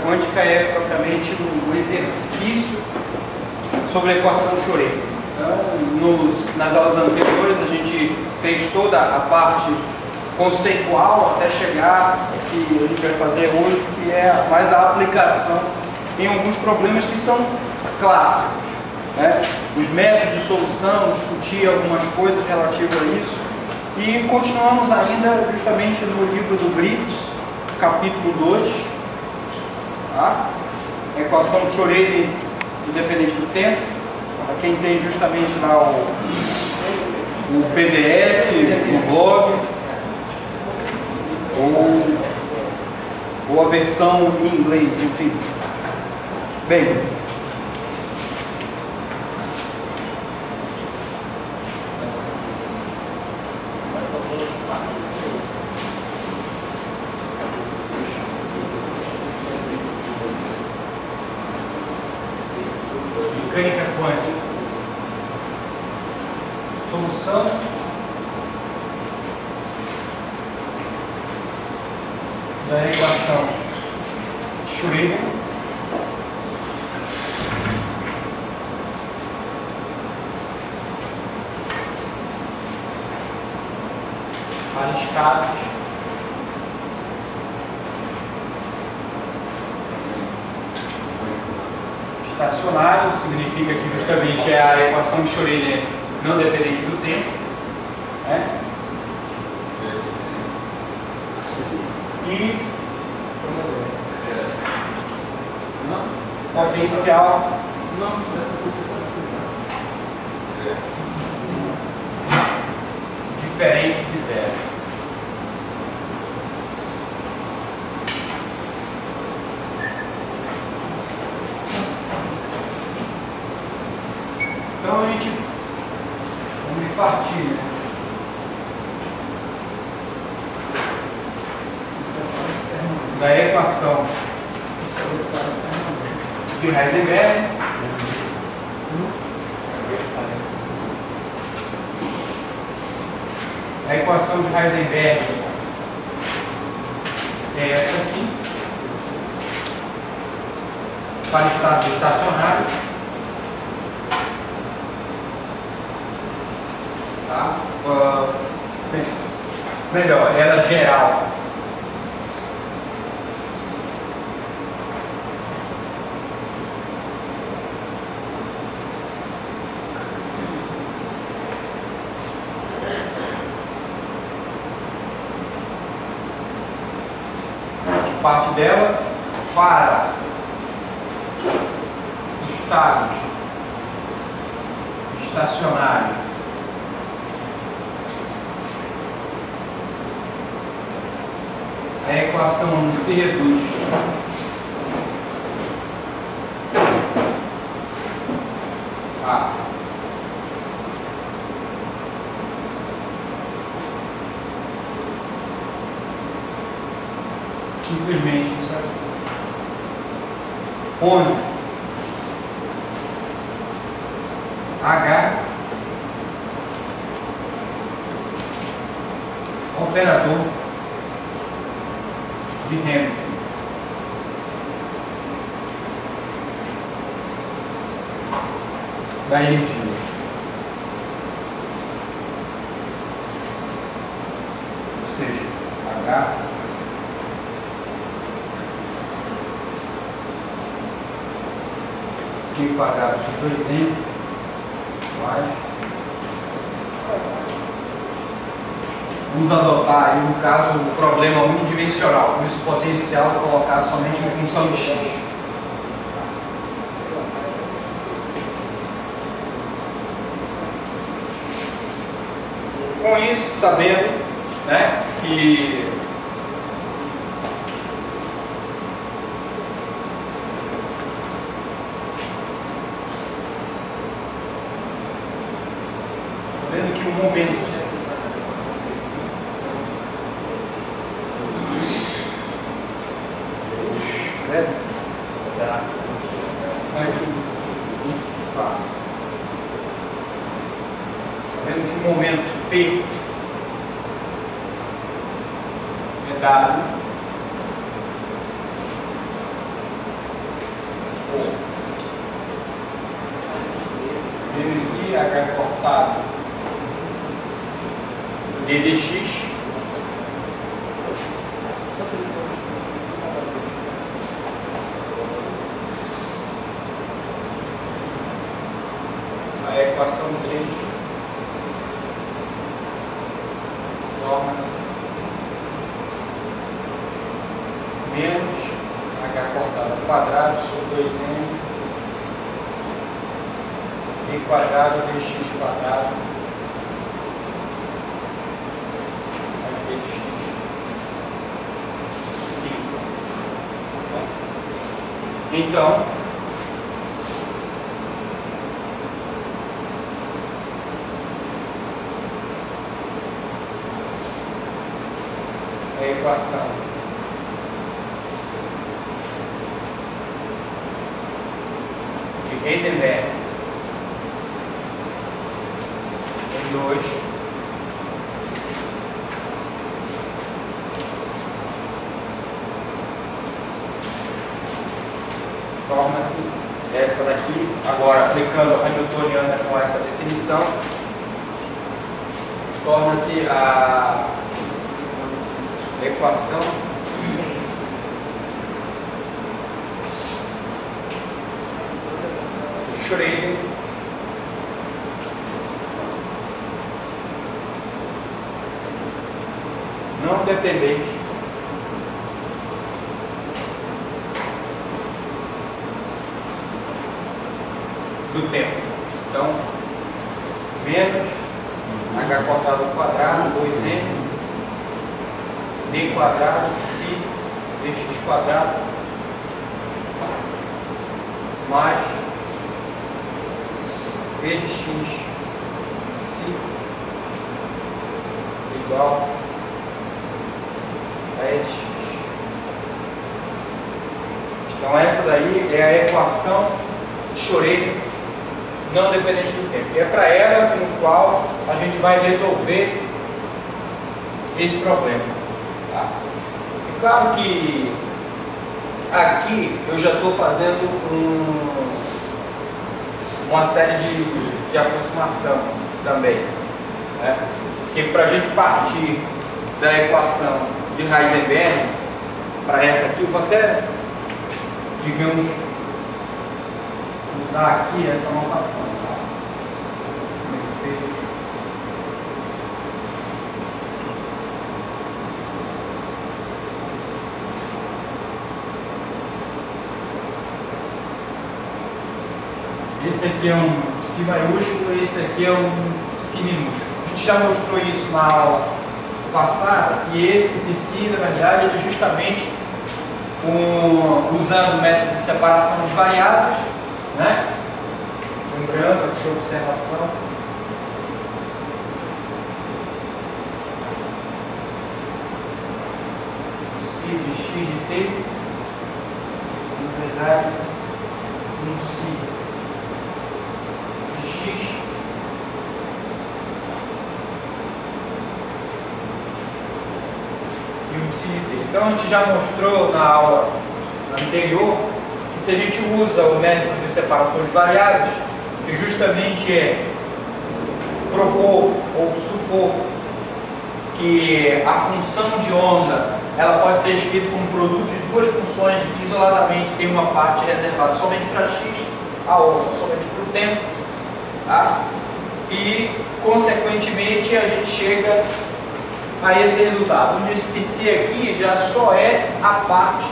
quântica é propriamente o exercício sobre a equação de Schrödinger. Então, nas aulas anteriores a gente fez toda a parte conceitual até chegar ao que a gente vai fazer hoje, que é mais a aplicação em alguns problemas que são clássicos, né? Os métodos de solução, discutir algumas coisas relativas a isso, e continuamos ainda justamente no livro do Griffiths, capítulo 2, tá? A equação de Schrödinger independente do tempo. Para quem tem justamente lá o PDF, o blog, ou a versão em inglês, enfim. Bem, mecânica quântica. Solução da equação de Schrödinger para estados estacionário, significa que justamente é a equação de Schrödinger não dependente do tempo, né? E potencial diferente de zero. Então a gente vamos partir, né? Da equação de Heisenberg a equação de Heisenberg é essa aqui para estados estacionários, tá? Melhor, ela geral. Parte dela para estados estacionários a equação se reduz a simplesmente isso aqui, onde H operador de Hamilton. Da energia. Ou seja, H Q quadrado de 2M mais. Vamos adotar aí, no caso, o problema unidimensional, com esse potencial colocar somente em função de x. Com isso, sabendo, né, que o momento sabendo que o momento P é dado resultado do ddx a equação 3 torna-se menos h cortado ao quadrado sobre 2m d quadrado dx quadrado mais dx 5. Então, a equação de Heisenberg em 2 torna-se essa daqui, agora aplicando a Hamiltoniana com essa definição, torna-se a equação de Schrödinger não dependente do tempo. Então, menos h cortado ao quadrado, 2m d quadrado si dx quadrado mais v de x si igual a e de x. Então essa daí é a equação de Schrödinger não dependente do tempo. E é para ela no qual a gente vai resolver esse problema. Tá? É claro que aqui eu já estou fazendo uma série de aproximação também, né? Porque para a gente partir da equação de Heisenberg para essa aqui, eu vou até, digamos, mudar aqui essa notação. Tá? Esse aqui é um psi maiúsculo e esse aqui é um psi minúsculo. A gente já mostrou isso na aula passada, que esse psi, na verdade, ele é justamente usando o método de separação de variáveis, né? Lembrando aqui a observação. Psi de x de t, na verdade, um psi de x e um psi de t. Então a gente já mostrou na aula anterior que se a gente usa o método de separação de variáveis, que justamente é propor ou supor que a função de onda ela pode ser escrita como produto de duas funções que isoladamente tem uma parte reservada somente para x, a outra somente para o tempo, tá? E consequentemente a gente chega a esse resultado, onde esse psi aqui já só é a parte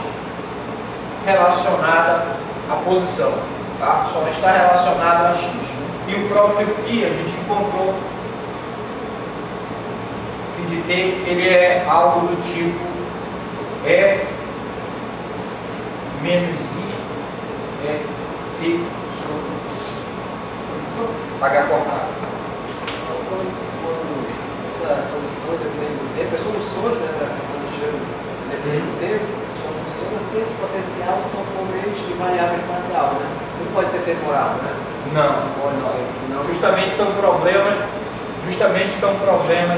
relacionada à posição, tá? Somente está relacionado a x. E o próprio φ a gente encontrou de t que ele é algo do tipo E menos I é T sobre H cortado. Quando essa solução depende do tempo, as soluções, né, da função de Schrödinger dependem do tempo, só funciona se esse potencial são componentes de variável espacial, né? Não pode ser temporal, né? Não pode ser, senão... Justamente são problemas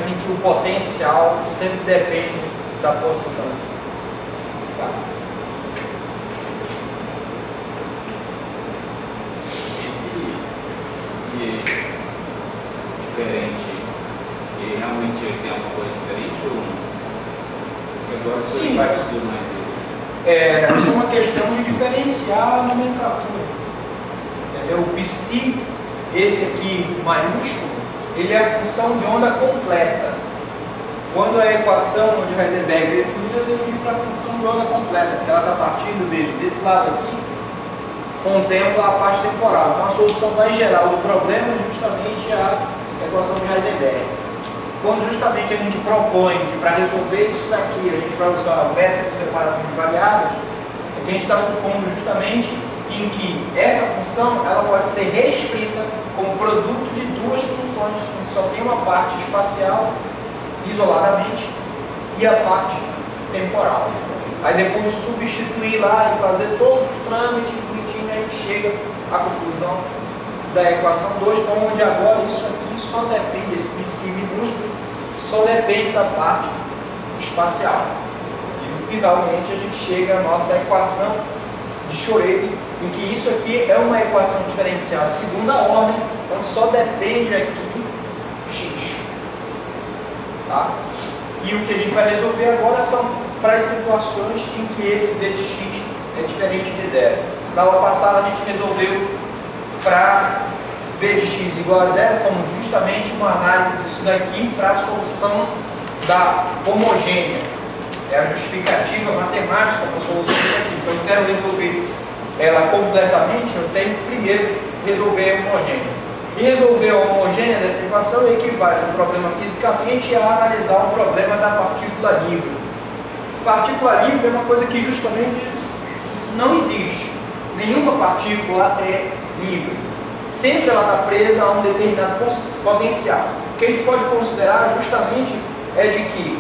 em que o potencial sempre depende da posição. Tá? é uma questão de diferenciar a nomenclatura. O psi, esse aqui maiúsculo, ele é a função de onda completa. Quando a equação de Heisenberg é definida, eu defino para a função de onda completa, porque ela está partindo, veja, desse lado aqui, contempla a parte temporal. Então a solução mais geral do problema é justamente a equação de Heisenberg. Quando justamente a gente propõe que para resolver isso daqui a gente vai usar o método de separação de variáveis, é que a gente está supondo justamente em que essa função ela pode ser reescrita como produto de duas funções, que só tem uma parte espacial isoladamente e a parte temporal. Aí depois substituir lá e fazer todos os trâmites bonitinho, a gente chega à conclusão da equação 2, onde agora isso aqui só depende, esse psi minúsculo, só depende da parte espacial. E finalmente a gente chega à nossa equação de Schrödinger, em que isso aqui é uma equação diferencial de segunda ordem, onde só depende aqui x. Tá? E o que a gente vai resolver agora são para as situações em que esse d de x é diferente de zero. Na aula passada a gente resolveu para v de x igual a zero, como justamente uma análise disso daqui para a solução da homogênea. É a justificativa matemática para a solução disso aqui. Então eu quero resolver ela completamente, eu tenho que primeiro resolver a homogênea. E resolver a homogênea dessa equação equivale a um problema fisicamente a analisar o problema da partícula livre. Partícula livre é uma coisa que justamente não existe. Nenhuma partícula é livre. Sempre ela está presa a um determinado potencial. O que a gente pode considerar justamente é de que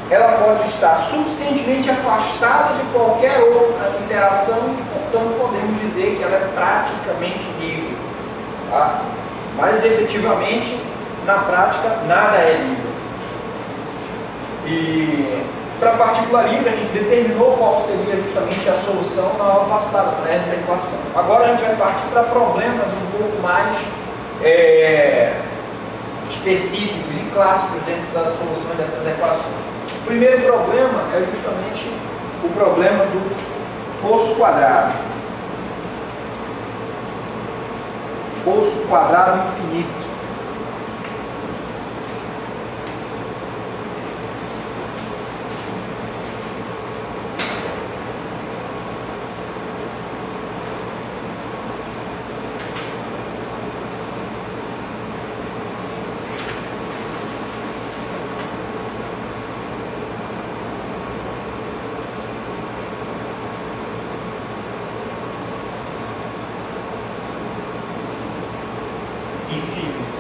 ela pode estar suficientemente afastada de qualquer outra interação e, portanto, podemos dizer que ela é praticamente livre. Tá? Mas, efetivamente, na prática, nada é livre. E, para a partícula livre, a gente determinou qual seria justamente a solução na aula passada para essa equação. Agora a gente vai partir para problemas um pouco mais específicos e clássicos dentro da solução dessas equações. O primeiro problema é justamente o problema do poço quadrado. Poço quadrado infinito. Infinito.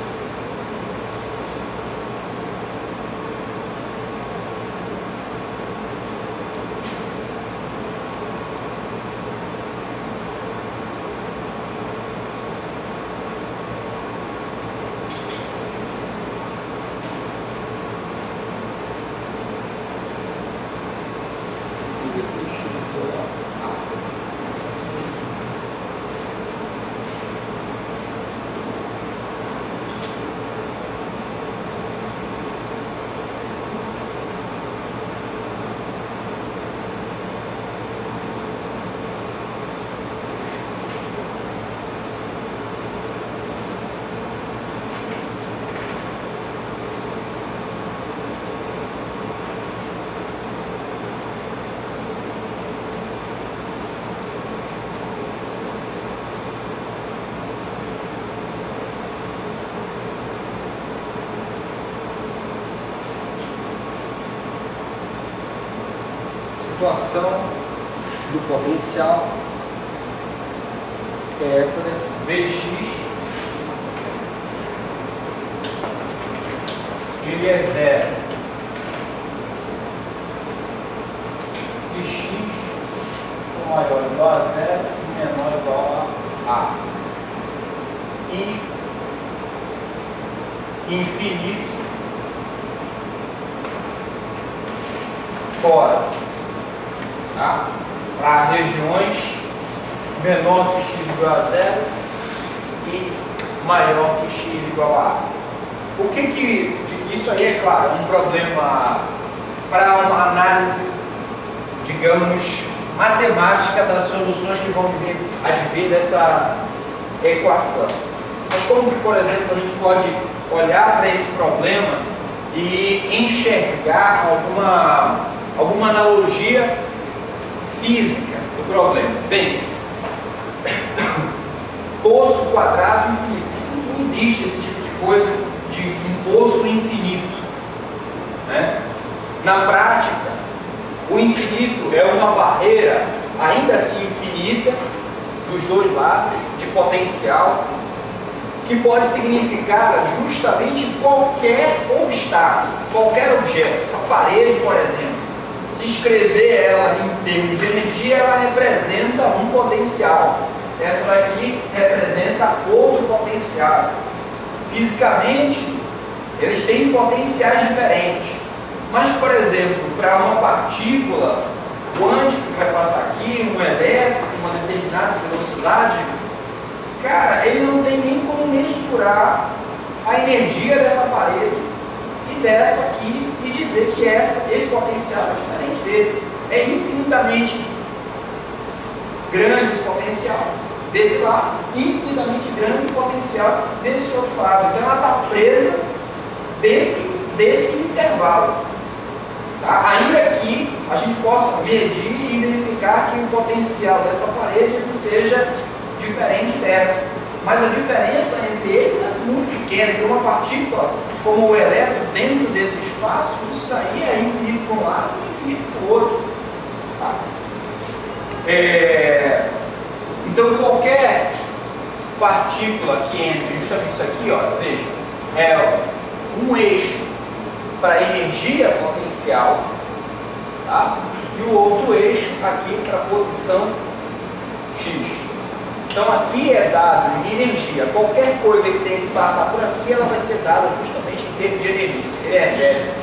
Situação do potencial é essa, né? Vx ele é zero se x for maior ou igual a zero e menor ou igual a e infinito fora. Tá? Para regiões menor que x igual a zero e maior que x igual a A. O que isso aí é claro, um problema para uma análise, digamos, matemática das soluções que vão advir dessa equação. Mas como que, por exemplo, a gente pode olhar para esse problema e enxergar alguma analogia física do problema? Bem, poço quadrado infinito. Não existe esse tipo de coisa de um poço infinito, né? Na prática, o infinito é uma barreira, ainda assim infinita, dos dois lados, de potencial, que pode significar justamente qualquer obstáculo, qualquer objeto. Essa parede, por exemplo, se escrever ela em termos de energia, ela representa um potencial. Essa daqui representa outro potencial. Fisicamente, eles têm potenciais diferentes. Mas, por exemplo, para uma partícula quântica que vai passar aqui, um elétron, uma determinada velocidade, cara, ele não tem nem como mensurar a energia dessa parede e dessa aqui e dizer que esse potencial é diferente desse. É infinitamente grande esse potencial desse lado, infinitamente grande o potencial desse outro lado. Então ela está presa dentro desse intervalo. Tá? Ainda que a gente possa medir e verificar que o potencial dessa parede ele seja diferente dessa. Mas a diferença entre eles é muito pequena. Então uma partícula como o elétron dentro desse espaço, isso daí é infinito para um lado e infinito para o outro. Tá? Então qualquer partícula que entre, justamente isso aqui, ó, veja, é um eixo para energia potencial, tá? E o outro eixo aqui para posição x. Então aqui é dado de energia. Qualquer coisa que tenha que passar por aqui, ela vai ser dada justamente em termos de energia, energética.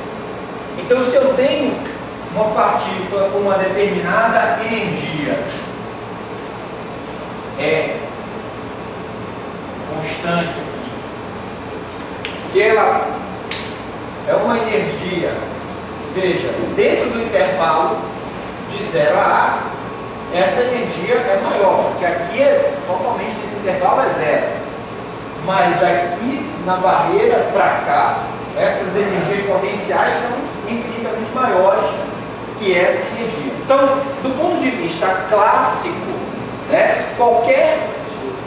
Então se eu tenho uma partícula com uma determinada energia, é constante, que ela é uma energia, veja, dentro do intervalo de 0 a A, essa energia é maior, porque aqui totalmente nesse intervalo é 0. Mas aqui na barreira para cá, essas energias potenciais são infinitamente maiores que essa energia. Então, do ponto de vista clássico, né, qualquer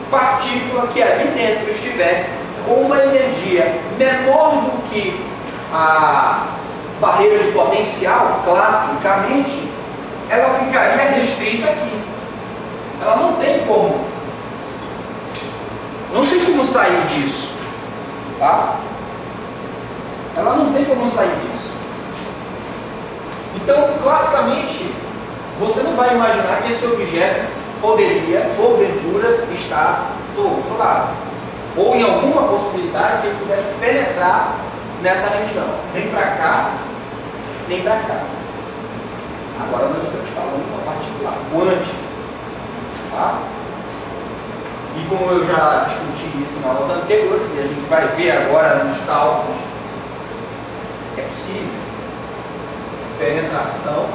partícula que ali dentro estivesse com uma energia menor do que a barreira de potencial, classicamente, ela ficaria restrita aqui. Ela não tem como sair disso, tá? Ela não tem como sair disso. Então, classicamente, você não vai imaginar que esse objeto poderia, porventura, estar do outro lado, ou em alguma possibilidade que ele pudesse penetrar nessa região, nem para cá, nem para cá. Agora nós estamos falando de uma partícula quântica, tá? E como eu já discuti isso em aulas anteriores, e a gente vai ver agora nos cálculos, é possível penetração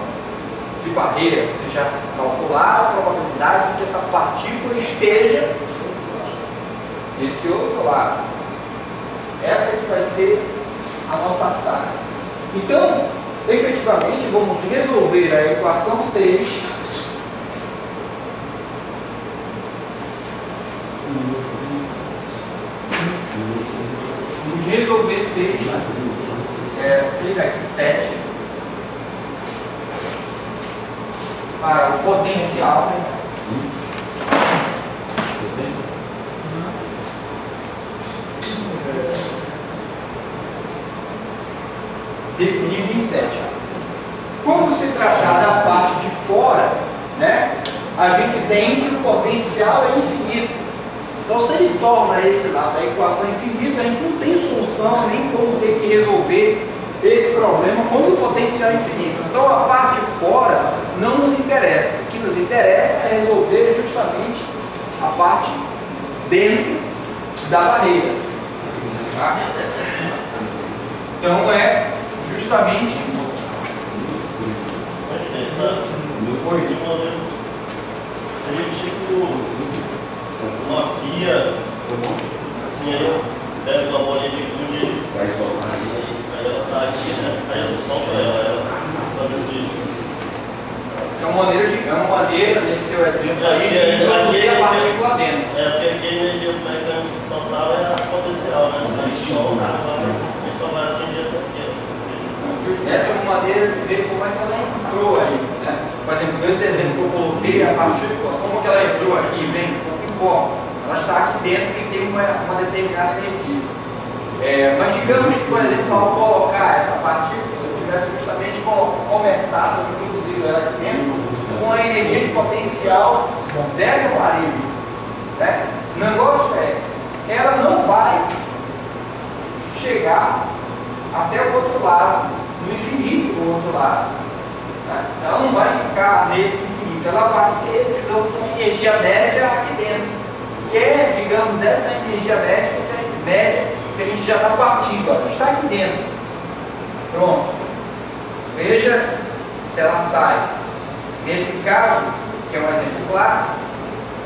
de barreira, ou seja, calcular a probabilidade de que essa partícula esteja desse outro lado. Essa que vai ser a nossa saga. Então, efetivamente, vamos resolver a equação 6 resolver 6 aqui 7 para o potencial definido em 7. Quando se tratar da parte de fora, né, a gente tem que o potencial é infinito. Então, se ele torna esse lado da equação infinita, a gente não tem solução nem como ter que resolver esse problema quando o potencial é infinito. Então, a parte de fora não nos interessa. O que nos interessa é resolver justamente a parte dentro da barreira. Tá? Então, é justamente... Essa, Sim, aí eu pego uma bolinha de gude, vai soltar aí ela tá aqui, né? Aí eu solto ela fazendo isso. É uma maneira, nesse teu exemplo aí, de introduzir a partícula dentro. É, porque aqui a energia mecânica total é a potencial, né? Aí só vai atingir até aqui. Essa é uma maneira de ver como é que ela entrou aí, né? Por exemplo, esse exemplo que eu coloquei, a partícula, como que ela entrou aqui, vem, não importa. Ela está aqui dentro e tem uma determinada energia. Mas digamos que, por exemplo, ao colocar essa partícula, eu tivesse justamente começado a introduzir ela aqui dentro com a energia de potencial dessa parede, né? O negócio ela não vai chegar até o outro lado, no infinito do outro lado, né? Ela não vai ficar nesse infinito, ela vai ter, digamos, uma energia média aqui dentro. E digamos, essa energia média que a gente já está partindo, ó, está aqui dentro. Pronto. Veja se ela sai. Nesse caso, que é um exemplo clássico,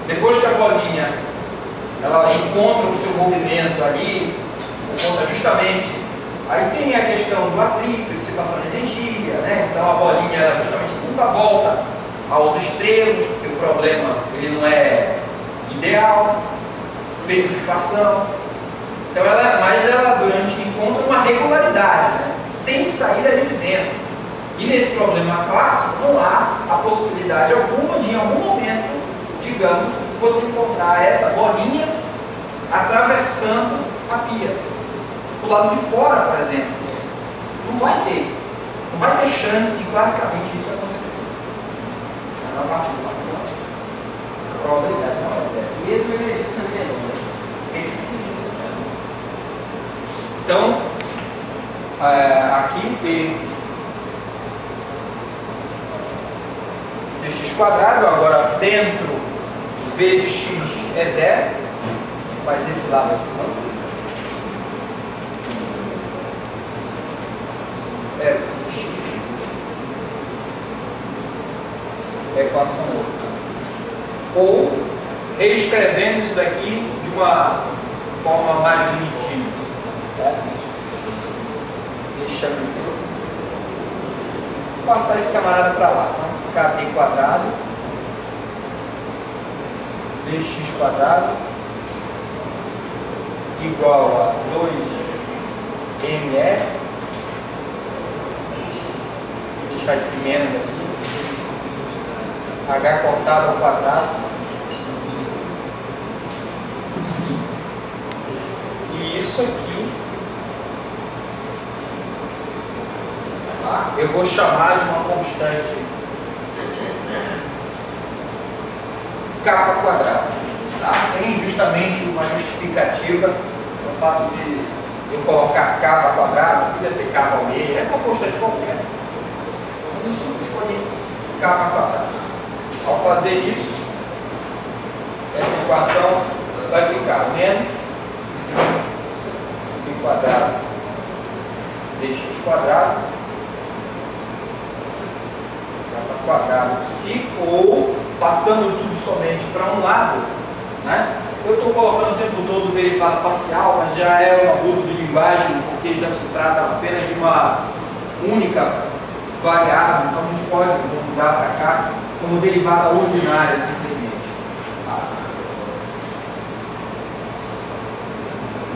depois que a bolinha ela encontra o seu movimento ali, encontra justamente, aí tem a questão do atrito, dissipação de energia, né? Então a bolinha ela justamente nunca volta aos extremos, porque o problema ele não é ideal, tem dissipação. Então mas ela encontra uma regularidade, né? Sem sair dali de dentro. E nesse problema clássico não há a possibilidade alguma de em algum momento, digamos, você encontrar essa bolinha atravessando a pia. Do lado de fora, por exemplo, não vai ter chance de classicamente isso acontecer. É uma parte do matemática. A probabilidade não é certa. Mesmo energia sendo menor, né? Então, aqui P dx quadrado, agora dentro V de x é zero, mas esse lado aqui não. V de x é a equação outra. Ou reescrevendo isso daqui de uma forma mais primitiva. Deixa eu ver. Vou passar esse camarada para lá. Vamos ficar b quadrado dx quadrado igual a 2mE. Vou deixar esse menos aqui. H cortado ao quadrado. Sim. E isso aqui eu vou chamar de uma constante kappa quadrado. Tá? Tem justamente uma justificativa no fato de eu colocar kappa quadrado, podia ser kappa ao meio, é uma constante qualquer. Mas eu escolhi kappa quadrado. Ao fazer isso, essa equação vai ficar menos b quadrado dx quadrado quadrado psi, ou passando tudo somente para um lado, né? Eu estou colocando o tempo todo o derivado parcial, mas já é um abuso de linguagem, porque já se trata apenas de uma única variável, então a gente pode mudar para cá como derivada ordinária, simplesmente.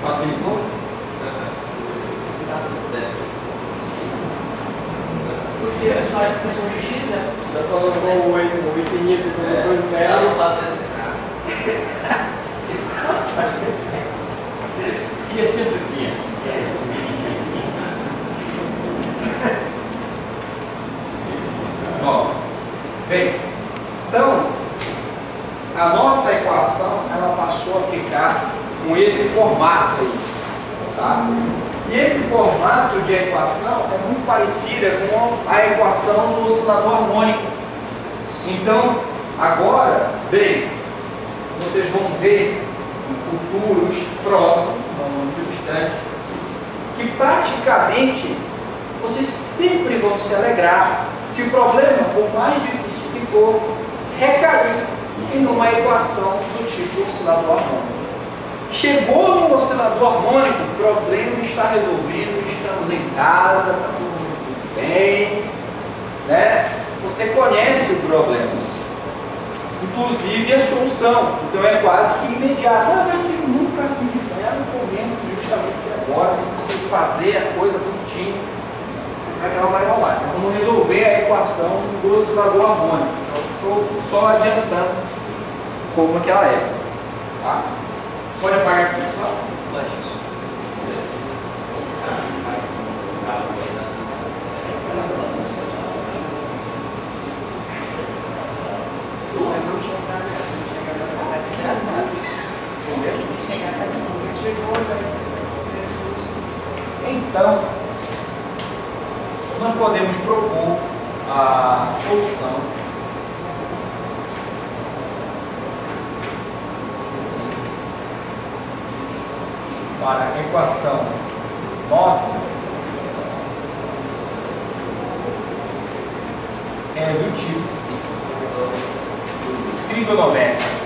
Facilitou? Porque é só a função de x, né? Você colocou o infinito e colocou o zero. E é sempre assim. Bem, então a nossa equação ela passou a ficar com esse formato aí, tá? E esse formato de equação é muito parecida com a equação do oscilador harmônico. Então, agora, bem, vocês vão ver em futuros próximos, não muito distantes, que praticamente vocês sempre vão se alegrar se o problema, por mais difícil que for, recair em uma equação do tipo oscilador harmônico. Chegou no oscilador harmônico, o problema está resolvido, estamos em casa, está tudo muito bem, né? Você conhece o problema, inclusive a solução, então é quase que imediato. Ah, mas eu nunca fiz, é no momento justamente se agora tem que fazer a coisa bonitinho, como é que ela vai rolar? Então, vamos resolver a equação do oscilador harmônico. Então, estou só adiantando como é que ela é. Tá? Pode apagar aqui, só? Pode. Então, nós podemos propor a solução para a equação 9 é do tipo C, trigonométrico.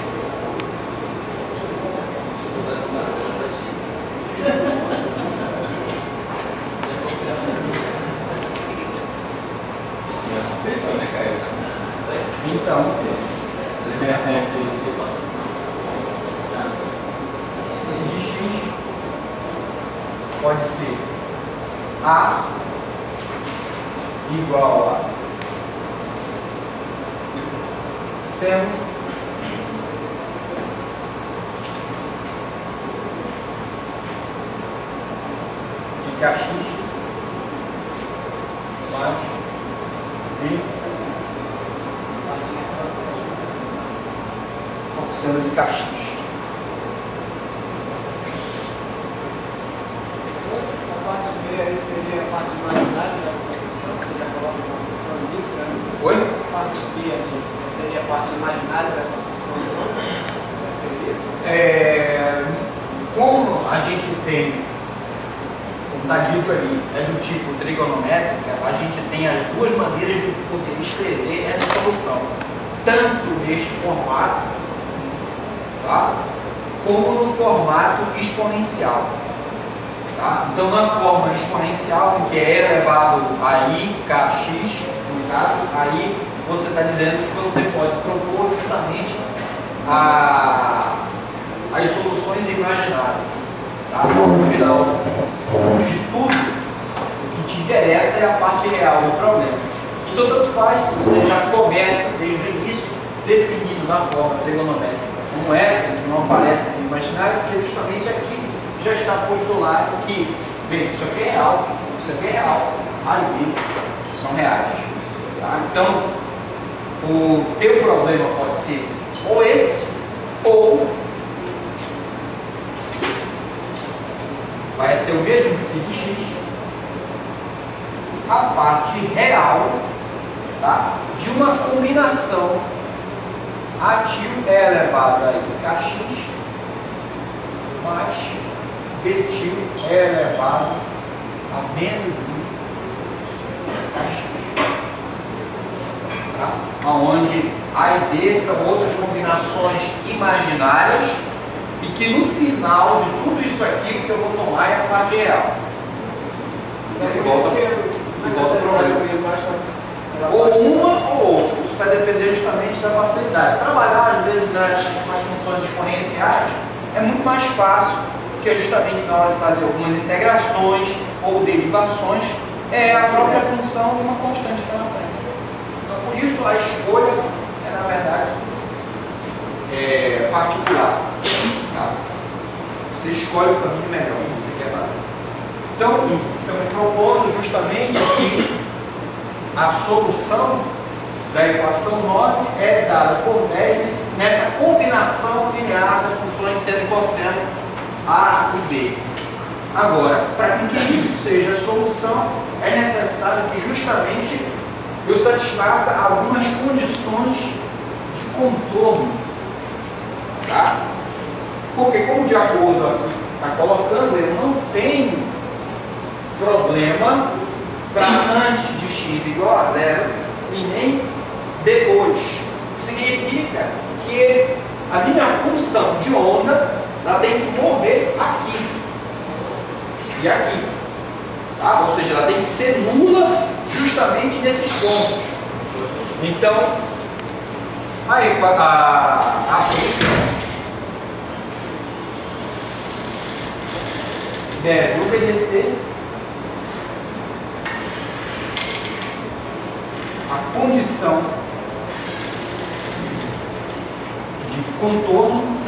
Então, se de x pode ser A igual a seno de kx mais b seno de kx. Essa parte B aí seria a parte imaginária dessa função, você já coloca uma função nisso, né? Oi? A parte B ali seria a parte imaginária dessa função, vai ser isso? Como a gente tem, como está dito ali, é do tipo trigonométrica, a gente tem as duas maneiras de poder escrever essa solução, tanto neste formato, tá? Como no formato exponencial. Tá? Então, na forma exponencial, em que é elevado a i, kx, no caso, aí você está dizendo que você pode propor justamente as soluções imaginárias. Tá? No final de tudo, o que te interessa é a parte real do problema. Então, tanto faz se você já começa desde o início definido na forma trigonométrica como essa, que não aparece no imaginário, porque justamente aqui já está postulado que, bem, isso aqui é real, isso aqui é real, A e B são reais. Tá? Então, o teu problema pode ser ou esse, ou vai ser o mesmo que de x, a parte real, tá? De uma combinação ativo é elevado a kx mais betil é elevado a menos i kx. Tá? Onde A e D são outras combinações imaginárias e que no final de tudo isso aqui o que eu vou tomar é a parte real. Então, por isso que não é necessário ir basta ou uma ou outra, isso vai depender justamente da facilidade. Trabalhar às vezes nas funções exponenciais é muito mais fácil, porque justamente na hora de fazer algumas integrações ou derivações é a própria função de uma constante que está na frente. Então por isso a escolha é na verdade particular. Tá? Você escolhe o caminho melhor que você quer fazer. Então estamos propondo justamente que a solução da equação 9 é dada por 10 nessa combinação linear das funções seno e cosseno A e B. Agora, para que isso seja a solução, é necessário que justamente eu satisfaça algumas condições de contorno. Tá? Porque, como de acordo aqui está colocando, eu não tenho problema para antes de x igual a zero e nem depois. Significa que a minha função de onda ela tem que morrer aqui e aqui, tá? Ou seja, ela tem que ser nula justamente nesses pontos. Então, aí a função deve obedecer a condição de contorno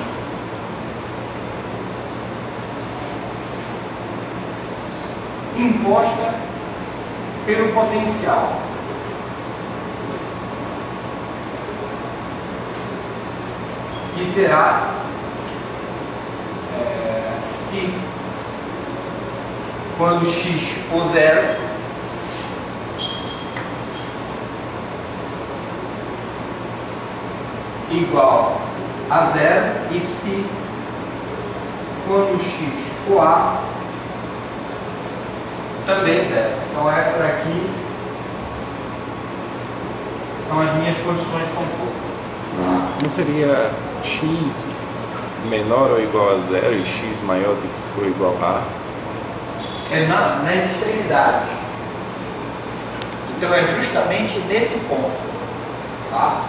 imposta pelo potencial. Que será se quando x for zero, igual a zero, e psi quando x for a, também zero. Então essa daqui são as minhas condições de contorno. Não seria x menor ou igual a zero e x maior do que ou igual a? É nas extremidades. Então é justamente nesse ponto. Tá?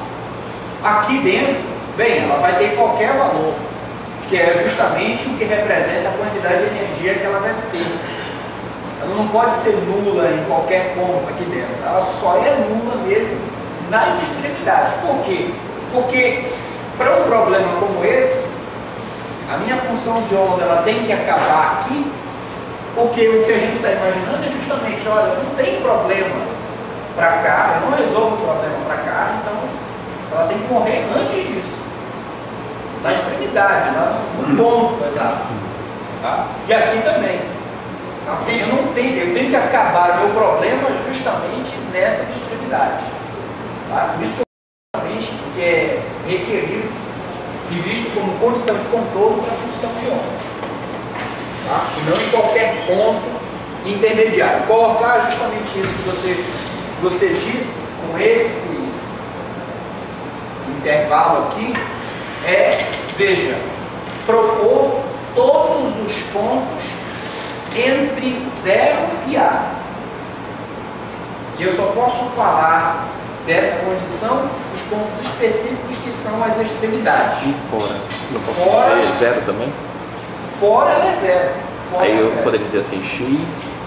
Aqui dentro, bem, ela vai ter qualquer valor, que é justamente o que representa a quantidade de energia que ela deve ter. Ela não pode ser nula em qualquer ponto aqui dentro. Ela só é nula mesmo nas extremidades. Por quê? Porque para um problema como esse, a minha função de onda ela tem que acabar aqui, porque o que a gente está imaginando é justamente, olha, não tem problema para cá, eu não resolvo o problema para cá, então ela tem que morrer antes disso, na extremidade, no ponto exato. Tá? E aqui também. Eu tenho que acabar o meu problema justamente nessas extremidades. Tá? Por isso que é requerido e visto como condição de contorno para a função de onda. Tá? E não em qualquer ponto intermediário. Colocar justamente isso que você disse com esse intervalo aqui veja, propor todos os pontos entre 0 e A. E eu só posso falar dessa condição dos pontos específicos que são as extremidades. E fora? Não posso Fora, dizer zero também? Fora ela é zero. Fora aí é eu zero. poderia dizer assim, x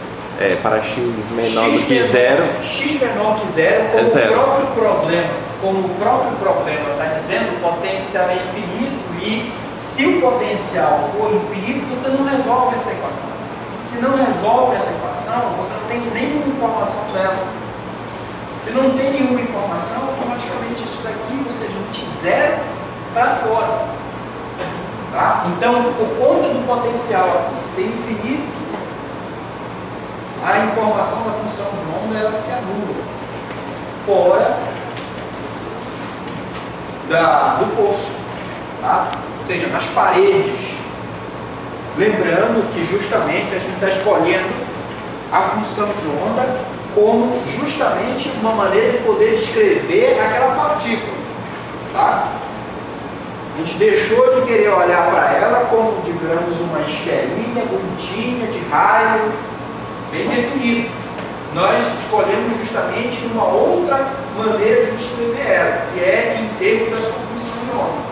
para x menor do que zero. X menor que zero, como, zero. O próprio problema está dizendo, o potencial é infinito, e se o potencial for infinito, você não resolve essa equação. Se não resolve essa equação, você não tem nenhuma informação dela. Se não tem nenhuma informação, automaticamente isso daqui, ou seja, de zero para fora. Tá? Então, por conta do potencial aqui ser infinito, a informação da função de onda ela se anula fora do poço, tá? Ou seja, nas paredes. Lembrando que justamente a gente está escolhendo a função de onda como justamente uma maneira de poder descrever aquela partícula. Tá? A gente deixou de querer olhar para ela como, digamos, uma esferinha bonitinha, de raio, bem definido. Nós escolhemos justamente uma outra maneira de descrever ela, que é em termos da sua função de onda.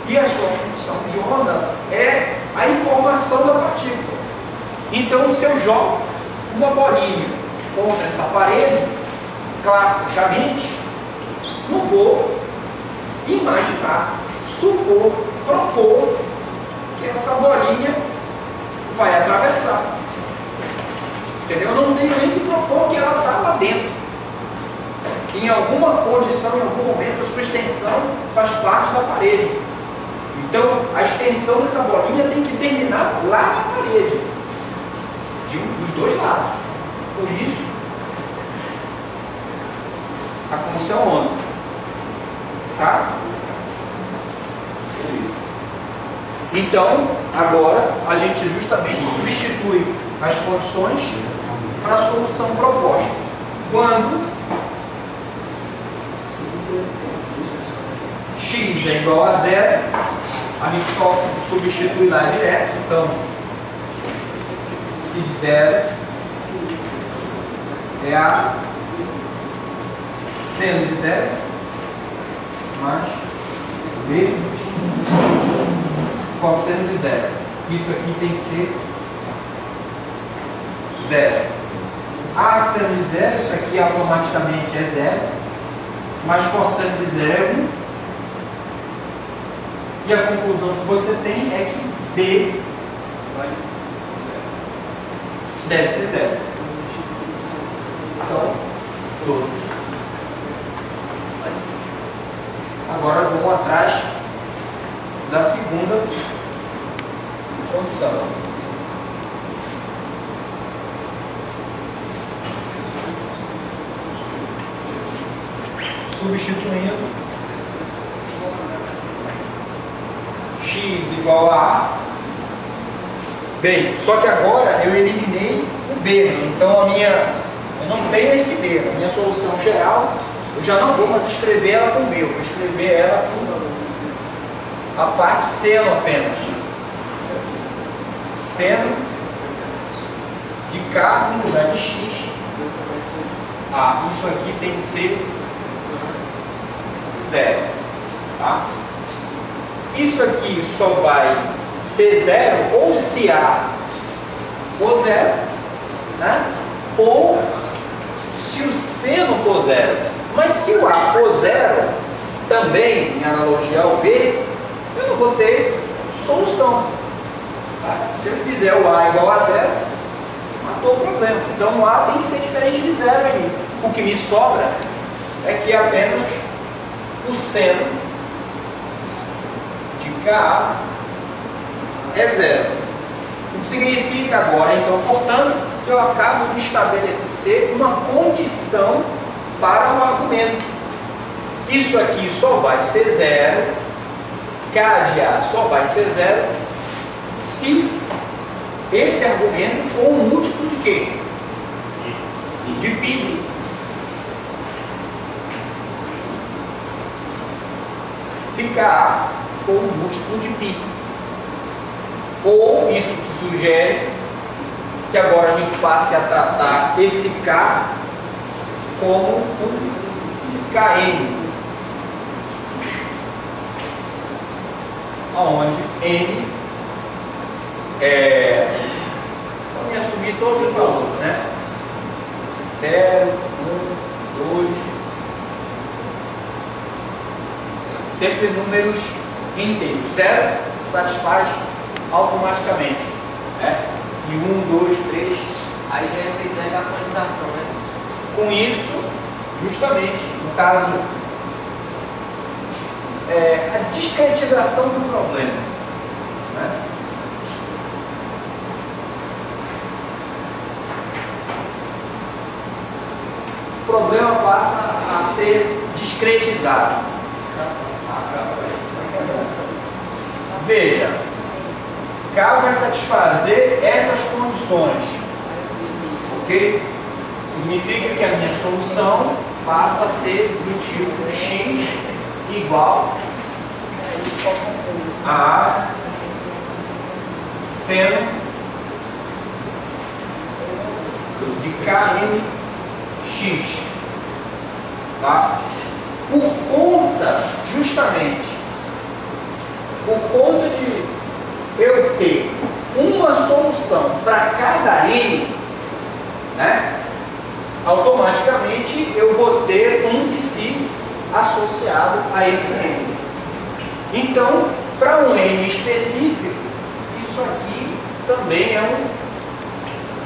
E a sua função de onda é a informação da partícula. Então, se eu jogo uma bolinha contra essa parede, classicamente, não vou imaginar, supor, propor que essa bolinha vai atravessar. Entendeu? Eu não tenho nem que propor que ela está lá dentro. Em alguma condição, em algum momento, a sua extensão faz parte da parede. Então, a extensão dessa bolinha tem que terminar lá na parede, dos dois lados. Por isso, a condição 11. Tá? Por isso. Então, agora, a gente justamente substitui as condições para a solução proposta. Quando x é igual a zero a gente só substitui lá direto. Então, psi de 0 é a seno de 0 mais b cosseno de 0. Isso aqui tem que ser 0. A seno de 0, isso aqui automaticamente é 0, mas cosseno de 0 é 1. E a conclusão que você tem é que B deve ser 0. Então, 12. Agora vamos atrás da segunda condição. Substituindo x igual a A. Bem, só que agora eu eliminei o B, então eu não tenho esse B. A minha solução geral, eu já não vou mais escrever ela com B, eu vou escrever ela com a parte seno apenas. Seno de K no lugar de X. Isso aqui tem que ser 0. Tá? Isso aqui só vai ser 0 ou se A for 0, né? Ou se o seno for 0. Mas se o A for 0, também, em analogia ao B, eu não vou ter solução. Tá? Se eu fizer o A igual a 0, matou o problema. Então o A tem que ser diferente de 0 ali. O que me sobra é que apenas o seno de K é 0. O que significa agora, então, portanto, que eu acabo de estabelecer uma condição para o argumento. Isso aqui só vai ser 0, K de A só vai ser 0, se esse argumento for um múltiplo de quê? De π. Se K for um múltiplo de π. Ou isso que sugere que agora a gente passe a tratar esse K como um Kn, onde N vamos assumir todos os valores, né? 0, 1, 2, sempre números inteiros. 0 satisfaz automaticamente, né? E 1, 2, 3. Aí já entra a ideia da quantização, né? Com isso, justamente, no caso, a discretização do problema, né? O problema passa a ser discretizado. Veja, K vai satisfazer essas condições, ok? Significa que a minha solução passa a ser do tipo x igual a seno de Kmx, tá? Por conta de eu ter uma solução para cada n, né? Automaticamente eu vou ter um psi associado a esse n. Então, para um n específico, isso aqui também é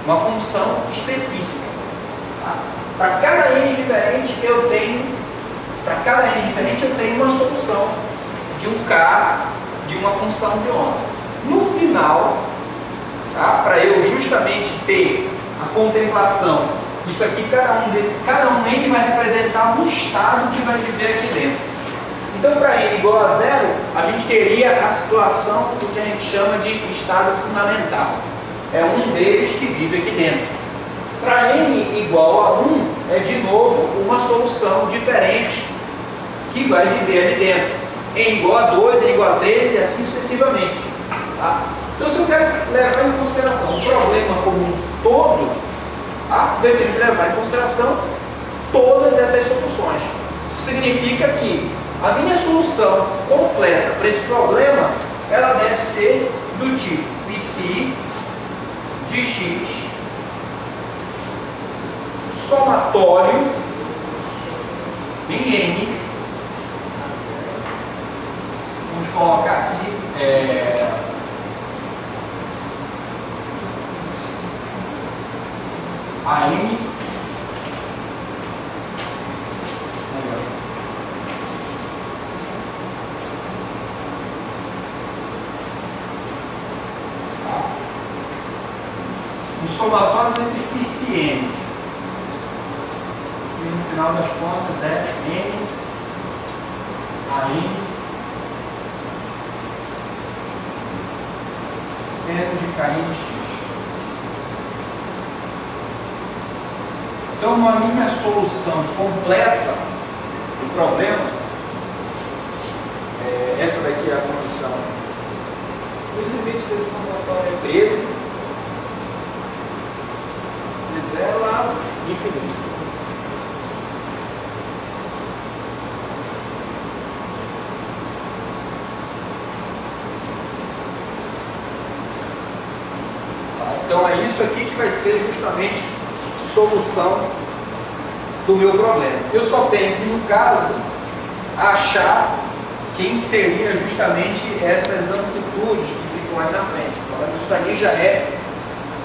uma função específica. Tá? Para cada n diferente eu tenho uma solução de um k de uma função de onda. No final, tá? Para eu justamente ter a contemplação, isso aqui, cada um n vai representar um estado que vai viver aqui dentro. Então, para n igual a 0, a gente teria a situação do que a gente chama de estado fundamental. É um deles que vive aqui dentro. Para n igual a 1, é de novo uma solução diferente que vai viver ali dentro. N igual a 2, N igual a 3 e assim assim sucessivamente. Tá? Então, se eu quero levar em consideração o problema como um todo, tá? Eu tenho que levar em consideração todas essas soluções. Significa que a minha solução completa para esse problema, ela deve ser do tipo psi de x somatório em n. Vamos colocar aqui a n o somatório desses psi n, e no final das contas é n a n seno de kn(x). Então, a minha solução completa do problema, essa daqui é a condição. Os limites desse somatório é 13, de 0 a infinito. Então é isso aqui que vai ser justamente a solução do meu problema. Eu só tenho que, no caso, achar quem seria justamente essas amplitudes que ficam aí na frente. Então, isso daí já é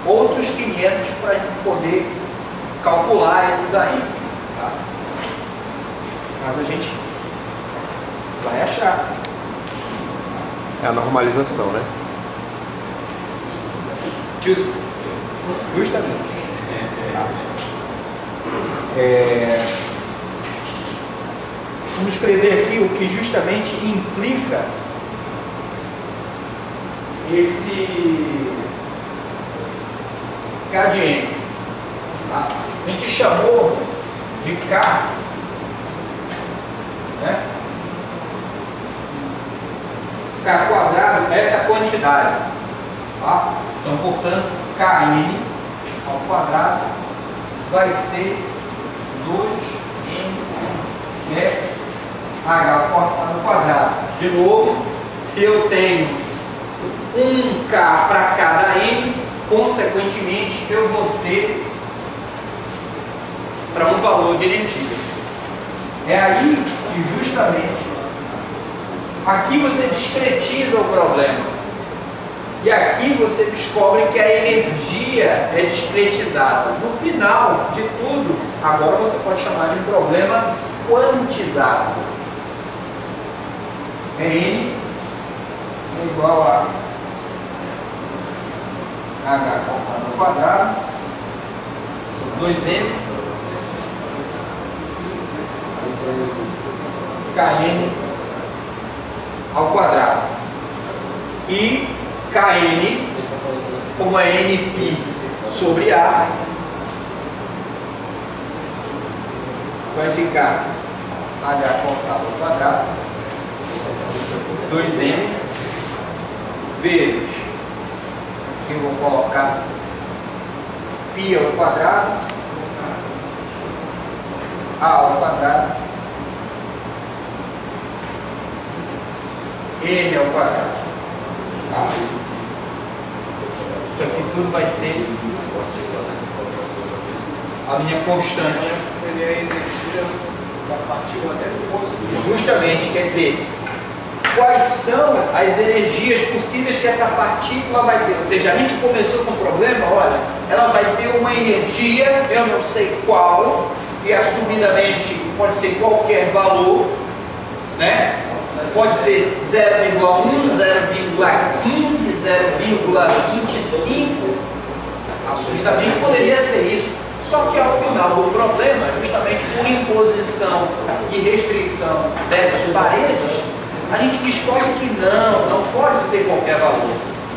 outros 500 para a gente poder calcular esses aí. Tá? Mas a gente vai achar. É a normalização, né? Justamente. Vamos escrever aqui o que justamente implica esse K de N. Tá? A gente chamou de K, né? K quadrado, essa quantidade. Tá? Então, portanto, Kn ao quadrado vai ser 2n h ao quadrado. De novo, se eu tenho 1k para cada n, consequentemente eu vou ter para um valor de energia. É aí que justamente aqui você discretiza o problema. E aqui você descobre que a energia é discretizada. No final de tudo, agora você pode chamar de um problema quantizado. N é igual a h ao quadrado sobre 2n kn ao quadrado. E Kn, como é Nπ sobre A, vai ficar H ao quadrado, 2m, vezes, aqui eu vou colocar π ao quadrado, A ao quadrado, N ao quadrado. Tá? Isso aqui tudo vai ser a minha constante. Essa seria a energia da partícula até do poço. Justamente, quer dizer, quais são as energias possíveis que essa partícula vai ter? Ou seja, a gente começou com o problema, olha, ela vai ter uma energia, eu não sei qual, e assumidamente pode ser qualquer valor, né? Pode ser 0,1, 0,15, 0,25, assumidamente poderia ser isso. Só que ao final do problema, justamente por imposição e restrição dessas paredes, a gente descobre que não pode ser qualquer valor.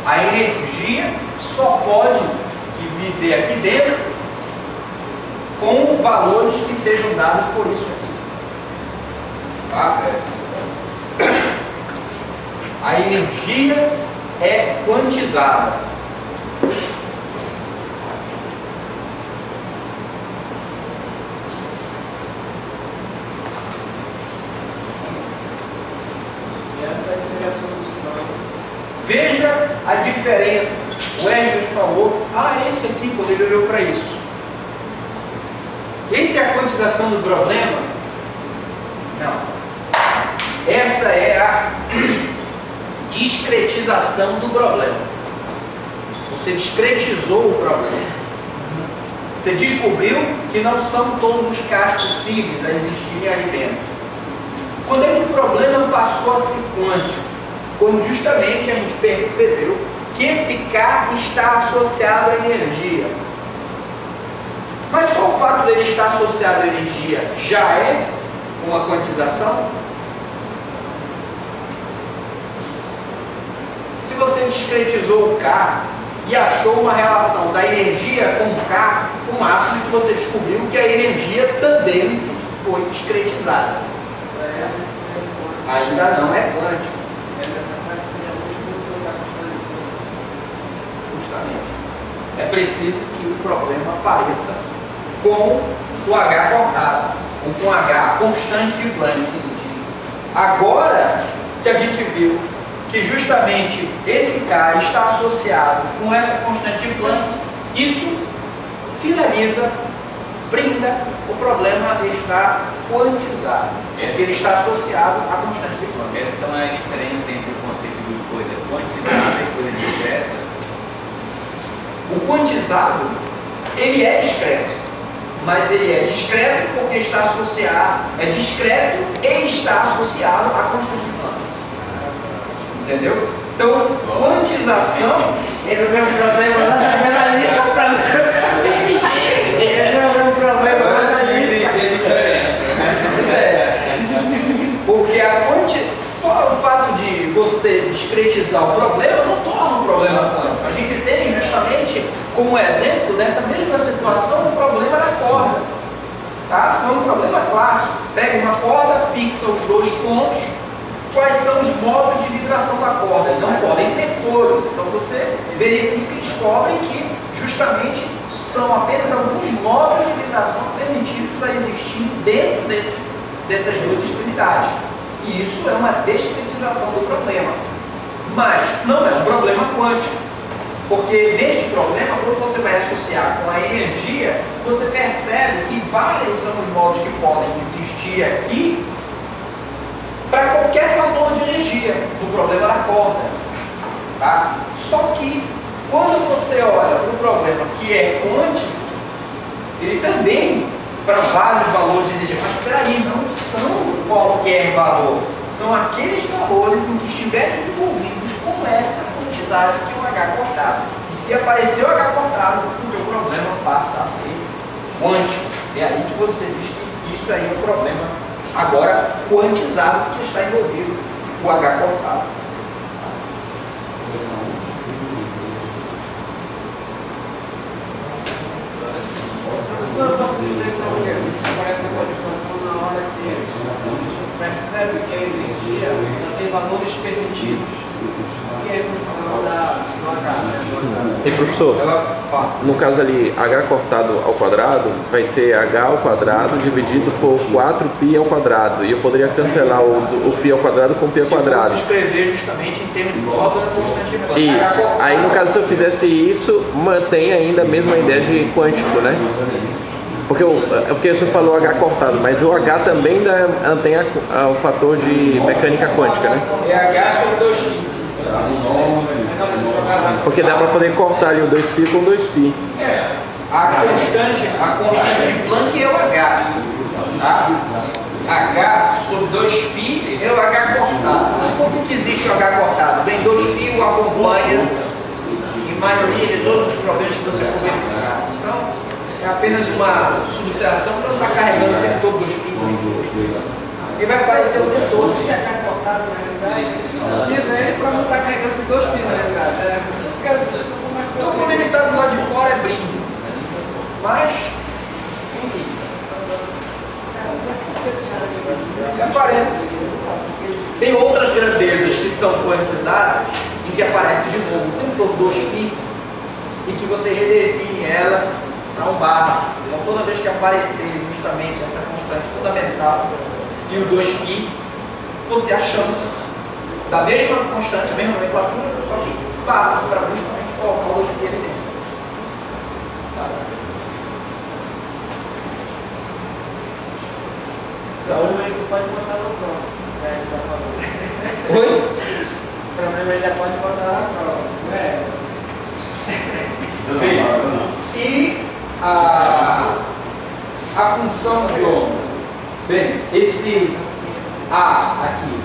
A energia só pode viver aqui dentro com valores que sejam dados por isso aqui. Tá? A energia é quantizada. Essa seria a solução. Veja a diferença. O Esdras falou, esse aqui, quando ele olhou para isso. Essa é a quantização do problema? Não. Essa é a discretização do problema. Você discretizou o problema. Você descobriu que não são todos os Ks possíveis a existirem ali dentro. Quando é que o problema passou a ser quântico? Quando justamente a gente percebeu que esse K está associado à energia. Mas só o fato dele estar associado à energia já é uma quantização? Se você discretizou o K e achou uma relação da energia com o K, o máximo que você descobriu que a energia também foi discretizada. Ainda não é quântico. Justamente. É preciso que o problema apareça com o H cortado, ou com H constante de Planck. Agora que a gente viu que justamente esse K está associado com essa constante de Planck, isso finaliza, brinda, o problema está quantizado. Ele está associado à constante de Planck. Essa então é a diferença entre o conceito de coisa quantizada e coisa discreta? O quantizado, ele é discreto, mas ele é discreto porque está associado, é discreto e está associado à constante de Planck. Entendeu? Então, quantização Esse é o meu problema lá na jornalista. Esse é o meu problema lá na jornalista. Pois é. Porque só o fato de você discretizar o problema não torna um problema quântico. A gente tem justamente como exemplo dessa mesma situação o problema da corda. Tá? É um problema clássico. Pega uma corda, fixa os dois pontos. Quais são os modos de vibração da corda? Não podem ser todos. Então você verifica e descobre que justamente são apenas alguns modos de vibração permitidos a existir dentro dessas duas extremidades. E isso é uma descretização do problema. Mas não é um problema quântico. Porque neste problema, quando você vai associar com a energia, você percebe que vários são os modos que podem existir aqui para qualquer valor de energia do problema da corda. Tá? Só que quando você olha para o problema que é quântico, ele também para vários valores de energia. Mas peraí, não são qualquer valor. São aqueles valores em que estiverem envolvidos com esta quantidade que é o H cortado. E se aparecer o H cortado, o teu problema passa a ser quântico. É aí que você diz que isso aí é o problema agora quantizado que está envolvido o H cortado. Professor, eu posso dizer então que aparece a quantização na hora que percebe que a energia tem valores permitidos, que é a função do H. E professor, no caso ali, H cortado ao quadrado vai ser H ao quadrado dividido por 4π ao quadrado. E eu poderia cancelar o π ao quadrado com π ao quadrado. Se escrever justamente em termos de fórmula constante de Planck. Isso. Aí no caso, se eu fizesse isso, mantém ainda a mesma ideia de quântico, né? Porque você falou H cortado, mas o H também tem o fator de mecânica quântica, né? É H sobre 2π. Porque dá para poder cortar ali o 2π com 2π. A constante de Planck é o H. Tá? H sobre 2π é o H cortado. Por que existe o H cortado? Bem, 2π o acompanha em maioria de todos os problemas que você for verificar. Então, é apenas uma subtração para não estar carregando o tempo todo 2π. Ele vai aparecer o tempo todo. Esse H cortado, na realidade, utiliza ele para não estar carregando esses 2π, na realidade. Então, quando ele está do lado de fora, é brinde. Mas, enfim, ele aparece. Tem outras grandezas que são quantizadas, em que aparece de novo o tempo todo 2π, e que você redefine ela para um barra. Então toda vez que aparecer justamente essa constante fundamental e o 2π, você achando da mesma constante, a mesma nomenclatura, só que barra para justamente colocar o 2π ali dentro. Tá? Então, você pode botar no prova, se você está falando. Oi? Esse problema ele já pode botar na prova, não é? E a função de ômega. Bem, esse A aqui.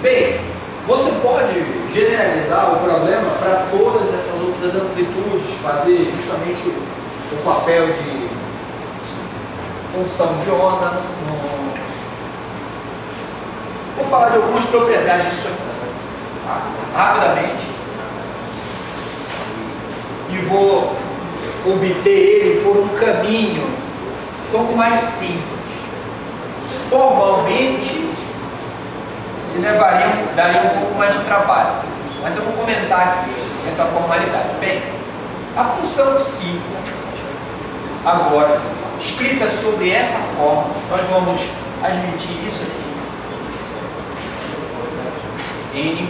Bem, você pode generalizar o problema para todas essas outras amplitudes, fazer justamente o papel de função de onda. Vou falar de algumas propriedades disso aqui, tá? Rapidamente. E vou obter ele por um caminho um pouco mais simples. Formalmente, daria um pouco mais de trabalho, mas eu vou comentar aqui essa formalidade. Bem, a função psi, agora, escrita sobre essa forma, nós vamos admitir isso aqui. N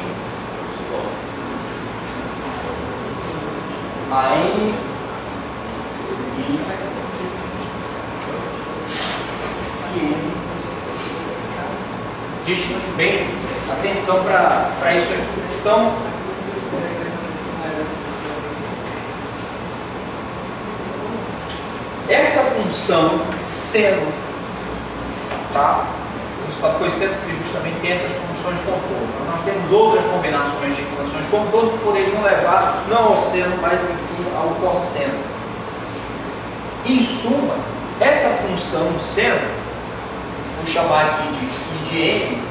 a N e N. Diz bem, atenção para isso aqui. Então, essa função seno, tá? Isso foi seno porque justamente tem essas funções de contorno. Nós temos outras combinações de funções de contorno que poderiam levar não ao seno, mas enfim ao cosseno. Em suma, essa função seno, vou chamar aqui de φ de n,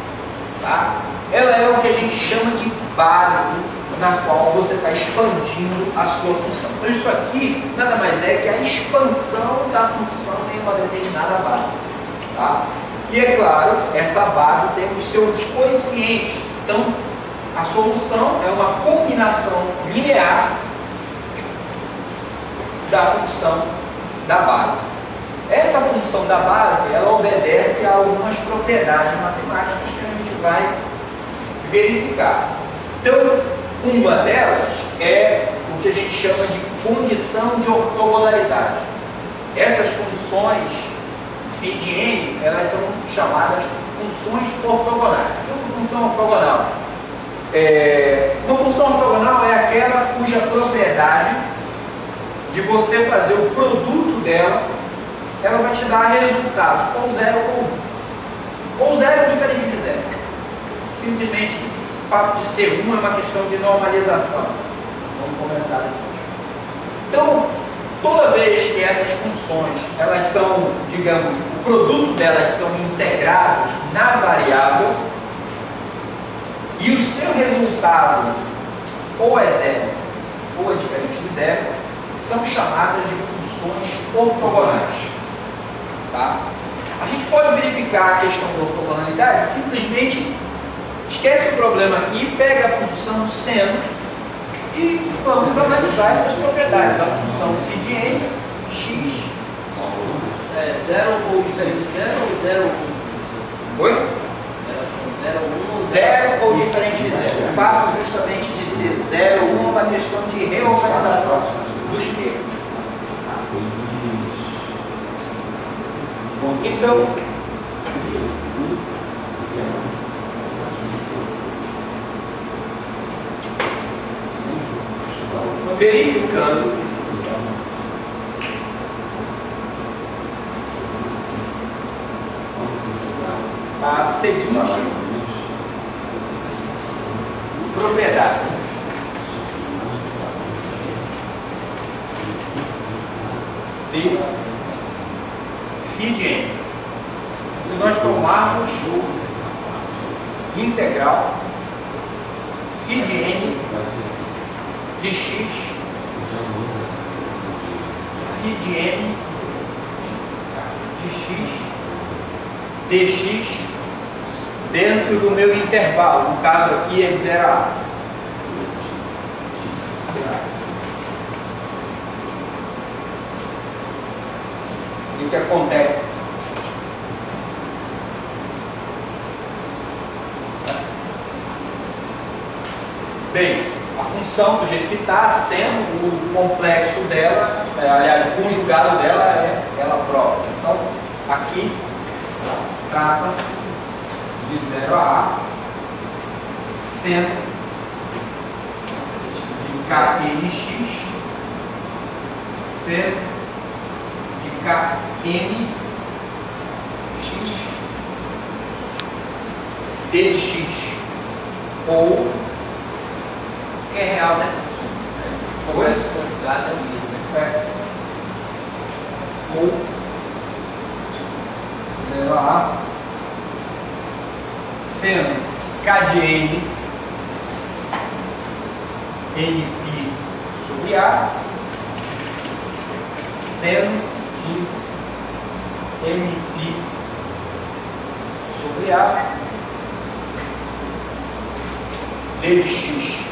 tá? Ela é o que a gente chama de base na qual você está expandindo a sua função. Então isso aqui nada mais é que a expansão da função em uma determinada base, tá? E é claro, essa base tem os seus coeficientes. Então a solução é uma combinação linear da função da base. Essa função da base, ela obedece a algumas propriedades matemáticas que a gente vai verificar. Então, uma delas é o que a gente chama de condição de ortogonalidade. Essas funções φ de n, elas são chamadas funções ortogonais. Então, uma função ortogonal. Uma função ortogonal é aquela cuja propriedade de você fazer o produto dela, ela vai te dar resultados, ou 0 ou 1. Ou 0 é diferente de 0. Simplesmente isso. O fato de ser 1 é uma questão de normalização. Vamos comentar depois. Então, toda vez que essas funções, elas são, digamos, o produto delas são integrados na variável, e o seu resultado ou é 0 ou é diferente de 0, são chamadas de funções ortogonais. Tá? A gente pode verificar a questão da ortogonalidade, simplesmente esquece o problema aqui, pega a função seno e vamos analisar essas propriedades. A função φ de n, x. 0 ou diferente de 0 ou 0 ou 1? Oi? 0 ou 1? 0 ou diferente de 0. O fato justamente de ser 0 ou 1 é uma questão de reorganização dos termos. Então, verificando a seguinte propriedade. De φ de n. Se nós tomarmos integral φ de n de x, φ de n de x, dx dentro do meu intervalo. No caso aqui é de 0 a A. O que acontece? Bem, a função do jeito que está, sendo o complexo dela, aliás, o conjugado dela é ela própria. Então, aqui trata-se de 0 a A, sendo de KNX, sendo de KNX, D de X, ou Que é real, né? Complexo conjugado é o mesmo, né? ou 0 a A, sendo K de N, NP sobre A, seno de NP sobre A, D de X.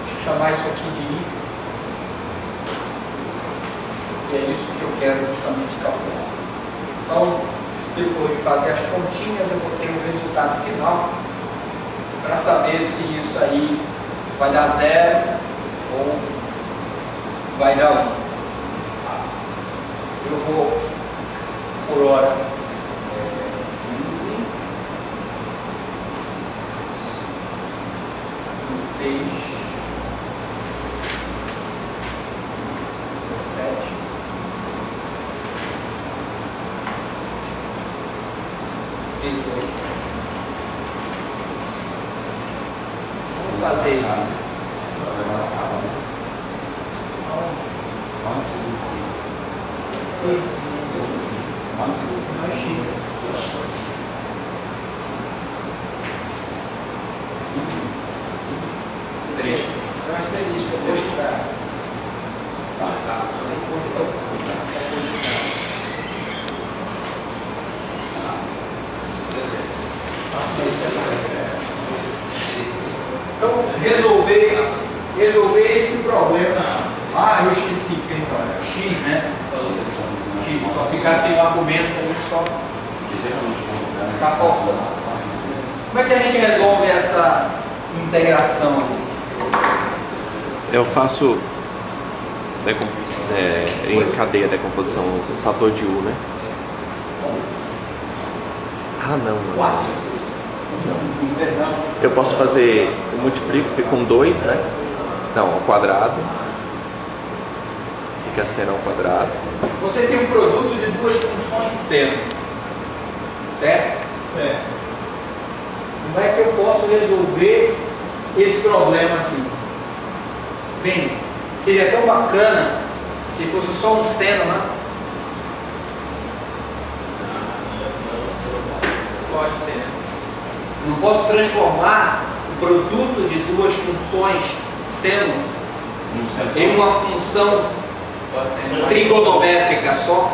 Vou chamar isso aqui de I. E é isso que eu quero justamente calcular. Então, depois de fazer as continhas, eu vou ter o resultado final para saber se isso aí vai dar 0 ou vai dar 1. Eu vou por hora 15, 16, 17, 18. Vamos fazer isso. Então, resolver esse problema. Ah, eu esqueci, perdão, X, né? X, só ficar sem o argumento aí, só ficar faltando. Como é que a gente resolve essa integração? Eu faço em cadeia de decomposição o fator de U, né? Ah, não. What? Eu posso fazer, eu multiplico, fica com 2, né? Não, ao quadrado. Fica seno ao quadrado. Você tem um produto de duas funções seno, certo? Certo. Como é que eu posso resolver esse problema aqui? Bem, seria tão bacana se fosse só um seno, né? Pode ser, né? Não posso transformar o produto de duas funções seno em uma função trigonométrica só.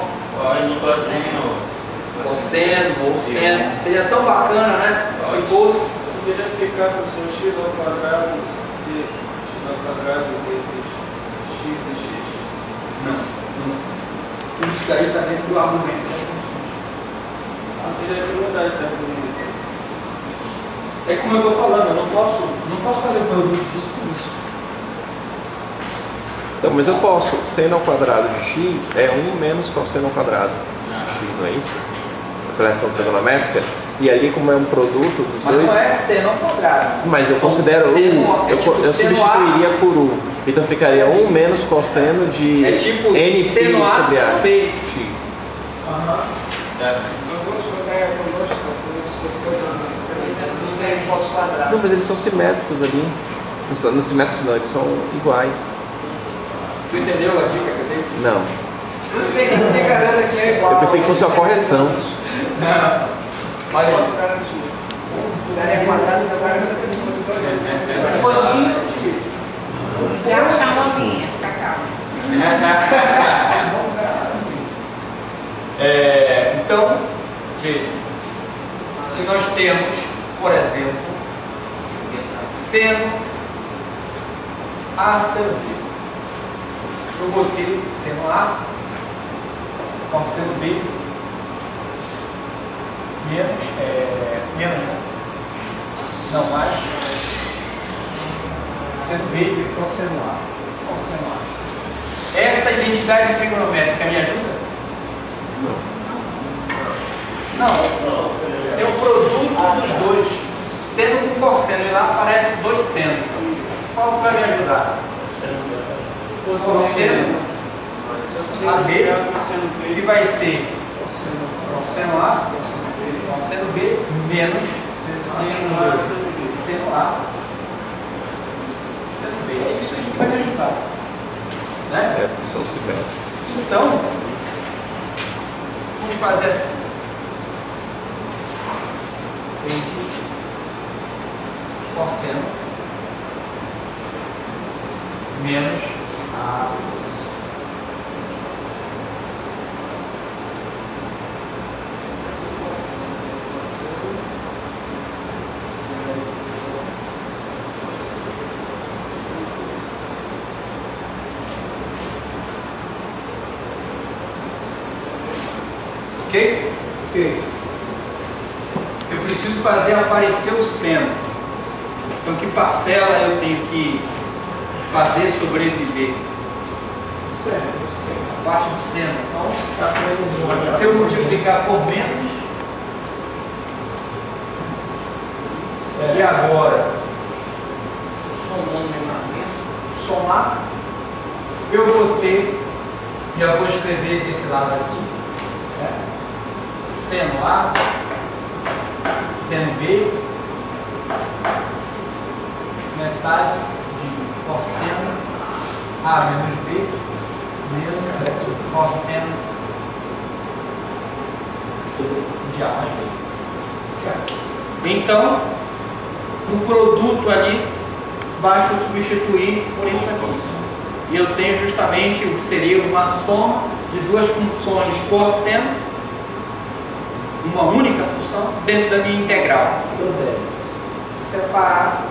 Cosseno ou seno. Seria tão bacana, né? Se fosse. Poderia ficar com o seu x ao quadrado de x ao quadrado vezes x de x. Não. Isso daí está dentro do argumento das funções. Teria que mudar esse argumento. É como eu estou falando, eu não posso fazer o produto disso com isso. Então, mas eu posso, seno ao quadrado de x é 1 menos cosseno ao quadrado de x, não é isso? A relação trigonométrica. E ali, como é um produto dos Mas dois... não é seno ao quadrado. Mas eu considero seno, eu substituiria por 1. Então ficaria 1 menos cosseno de é tipo NP seno A sobre seno A. B. X. Certo. Não, mas eles são simétricos ali. Não simétricos não, eles são iguais. Tu entendeu a dica que eu dei? Não. Tem garantia que é igual. Eu pensei que fosse uma correção. Não. Olha aí. Daria quadrado, seu garantia se fosse 2 anos. Foi linha, tio. Já achar uma linha, sacar. Então, se nós temos, por exemplo, seno A seno B. Eu vou ter seno A com seno B menos não mais seno B com seno A. Essa identidade trigonométrica me ajuda? Não. Tem o produto dos dois. Seno com cosseno, e lá aparece dois senos. Qual vai me ajudar? Cosseno AB, que vai ser cosseno A, cosseno B, menos seno A, seno B. É isso aí que vai me ajudar. Né? São simétricos. Então, vamos fazer assim. Cosseno menos A ok? Ok. Eu preciso fazer aparecer o seno. Então, que parcela eu tenho que fazer sobreviver? A parte do seno. Então, se eu multiplicar por menos, e agora, somar, eu vou ter, já vou escrever desse lado aqui, né? Seno A, seno B, metade de cosseno A menos B, menos cosseno de A mais B. Então, o produto ali, basta substituir por isso aqui. E eu tenho justamente o que seria uma soma de duas funções cosseno, uma única função, dentro da minha integral. Separar.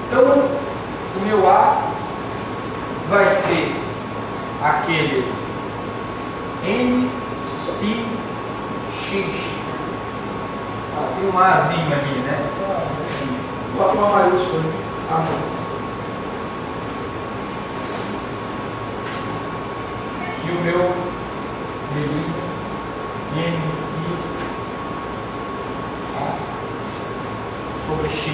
Então, o meu A vai ser aquele N pi x. Tem um Azinho ali, né? Bota uma maiúscula. E o meu N pi sobre x.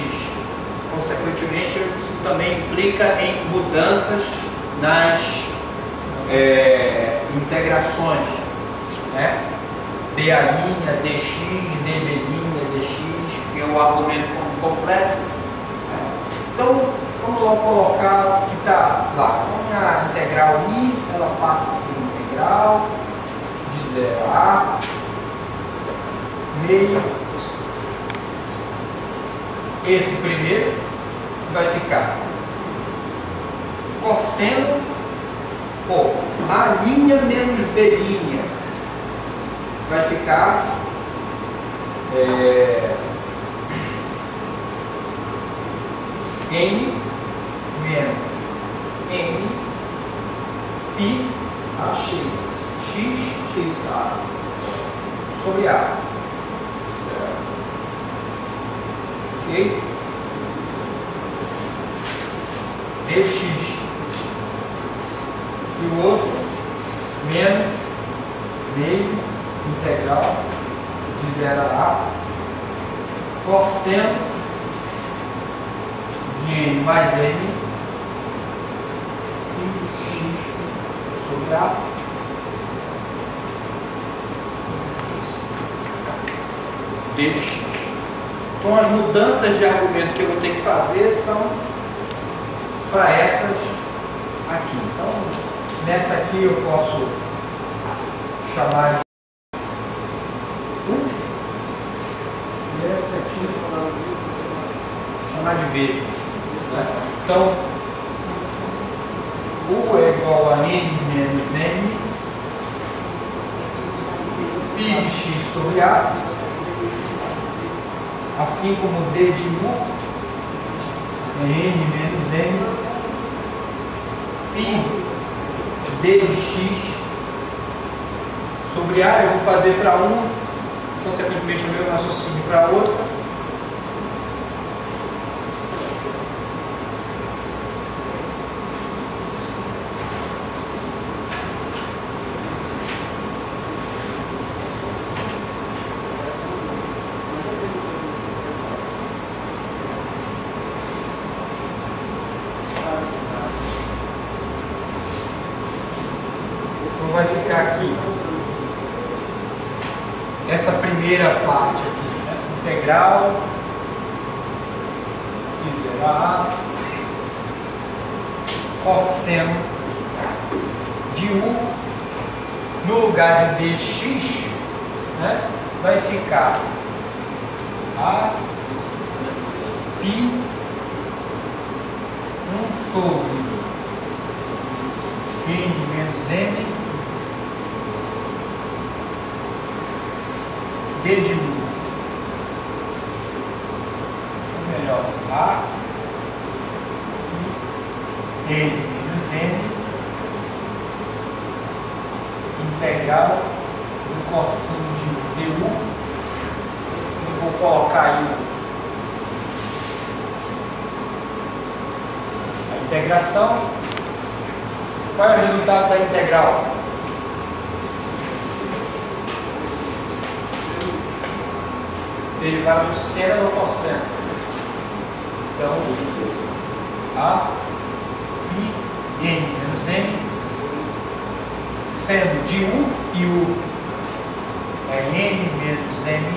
Consequentemente, isso também implica em mudanças nas integrações, né? dA', dx, dB', dx, que é o argumento completo. Então, vamos lá colocar o que está lá. Então, a integral I, ela passa a ser integral de 0 a meio. Esse primeiro vai ficar cosseno por A' menos B', vai ficar N menos N pi a x sobre A. Ok? Dx e o outro menos meio integral de 0 a cosseno de n mais n x sobre A dx. Então, as mudanças de argumento que eu vou ter que fazer são para essas aqui. Então, nessa aqui eu posso chamar de 1 e essa aqui chamar de V. Então, U é igual a N menos N pi de x sobre A assim como d de u é n menos m, pi d de x sobre a, eu vou fazer para um, consequentemente o meu raciocínio para outro. Então vai ficar aqui essa primeira parte aqui, né? Integral de 0 a cosseno de u no lugar de dx, né? Vai ficar a pi 1 sobre n menos m d de u, ou melhor, a n menos n integral do cosseno de du. Eu vou colocar aí a integração. Qual é o resultado da integral? Derivada do seno do cosseno. Então, a pi n menos n, seno de u, e u é n menos m,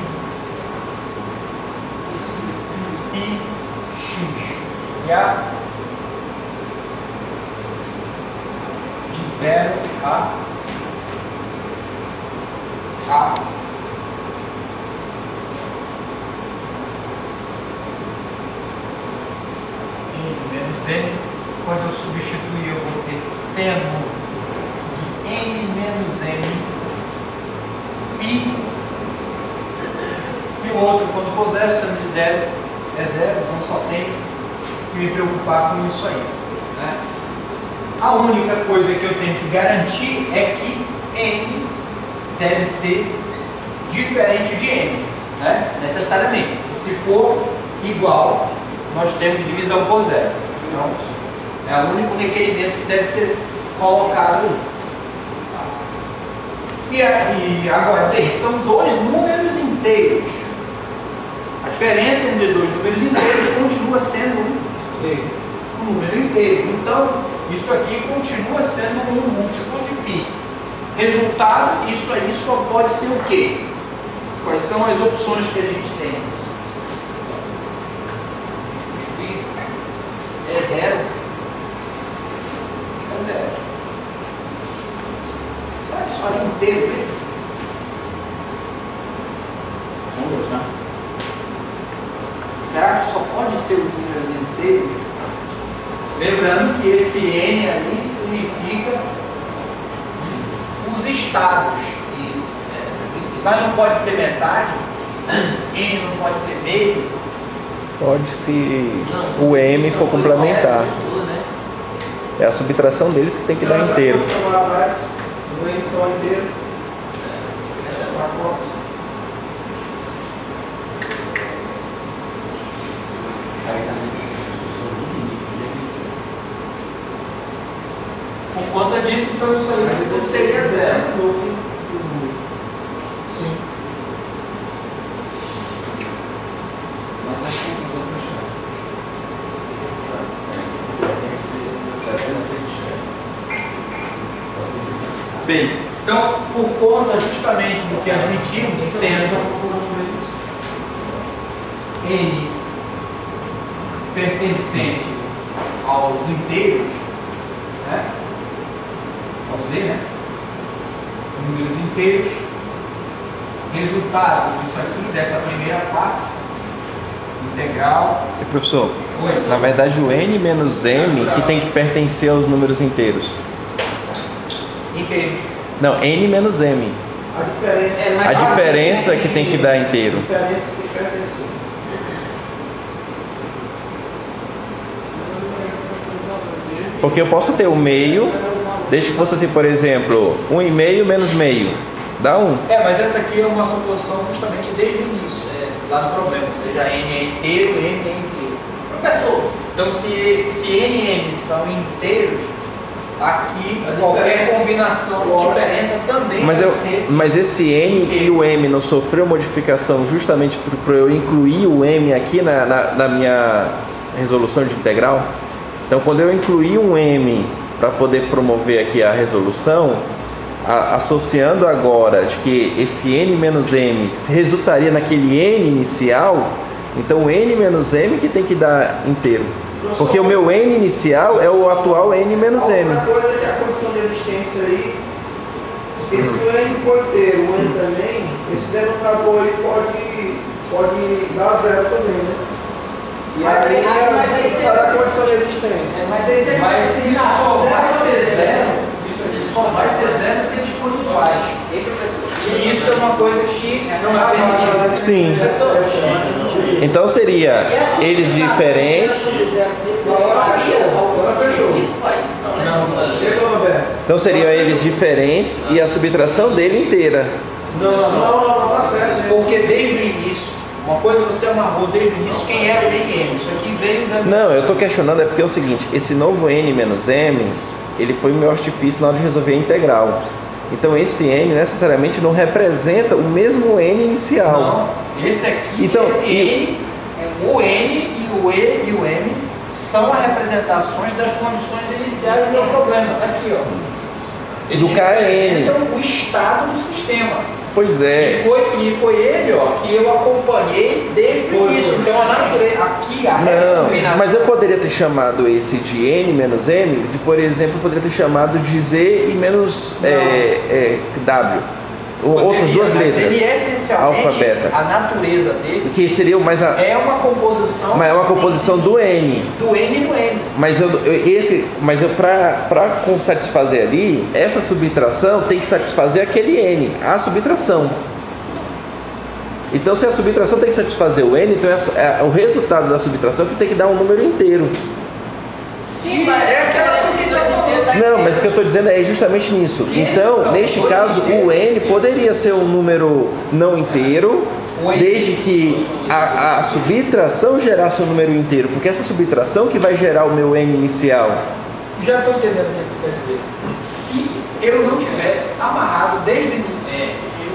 pi x sobre a, de 0 a menos n, quando eu substituir eu vou ter seno de n menos m pi, e o outro, quando for zero, seno de zero é zero, então só tem que me preocupar com isso aí, né? A única coisa que eu tenho que garantir é que n deve ser diferente de m, né? Necessariamente. Se for igual, nós temos divisão por zero. Então, é o único requerimento que deve ser colocado aí. E agora, bem, são dois números inteiros. A diferença entre dois números inteiros continua sendo um número inteiro. Então, isso aqui continua sendo um múltiplo de π. Resultado, isso aí só pode ser o quê? Quais são as opções que a gente tem? É zero. É zero. Sabe, só ali inteiro mesmo. Será que só pode ser os números inteiros? Lembrando que esse n ali significa os estados. Isso. Mas não pode ser metade? N não pode ser meio? Pode, se o m for complementar. É a subtração deles que tem que dar inteiro. Lá atrás, o n só inteiro. Por conta disso, então isso aí tudo seria zero. Sim. Bem, então, por conta justamente do que admitimos, sendo n pertencente aos inteiros, né? Vamos dizer, né? Números inteiros, resultado disso aqui, dessa primeira parte, integral. E professor, Pois. na verdade o n menos m que tem que pertencer aos números inteiros. Inteiros. Não, n menos m. A diferença. A diferença que tem que dar inteiro. A diferença que pertence. Porque eu posso ter o meio, desde que fosse assim, por exemplo, 1,5 menos meio, dá 1. Mas essa aqui é uma suposição justamente desde o início, lá do problema, ou seja, n é inteiro, n é inteiro. Professor, então se n e n são inteiros, aqui qualquer combinação de diferença também vai ser... Mas esse n e o m não sofreu modificação justamente para eu incluir o m aqui na minha resolução de integral? Então, quando eu incluir um m para poder promover aqui a resolução, associando agora de que esse n menos m resultaria naquele n inicial, então o n menos m que tem que dar inteiro. Porque o meu n inicial é o atual n menos m. Outra coisa é que a condição de existência aí, porque se o n for inteiro, o n também, esse denominador aí pode dar zero também, né? E aí será a condição de existência. Mas isso só vai ser zero, se eles forem iguais. E isso é uma coisa que não é permitida. Sim. Então seria eles diferentes. Agora fechou. Então seriam eles diferentes e a subtração dele inteira. Não, tá certo. Porque desde o início, uma coisa você amarrou desde o início, quem era o n. Isso aqui veio da... Não, eu estou questionando porque é o seguinte, esse novo n menos m, ele foi o meu artifício na hora de resolver a integral. Então esse n necessariamente não representa o mesmo n inicial. Não, esse aqui, então, n, o n e o e e o m são as representações das condições iniciais do meu problema. Aqui, ó. Do KN. Representam o estado do sistema. Pois é. E foi ele, ó, que eu acompanhei desde o início. Então a natureza, aqui a Não, mas eu poderia ter chamado esse de n menos m, de, por exemplo, eu poderia ter chamado de z e menos w. Outras duas letras. Ele essencialmente, alfa, beta. a natureza dele que seria mais é uma composição. Mas é uma composição do n. Do n no n. Mas para satisfazer ali, essa subtração tem que satisfazer aquele n, a subtração. Então, se a subtração tem que satisfazer o n, então é o resultado da subtração que tem que dar um número inteiro. Sim, mas é aquela Não, mas o que eu estou dizendo é justamente nisso. Então, neste caso, o n poderia ser um número não inteiro, desde que a subtração gerasse um número inteiro, porque essa subtração que vai gerar o meu n inicial. Já estou entendendo o que quer dizer. Se eu não tivesse amarrado desde o início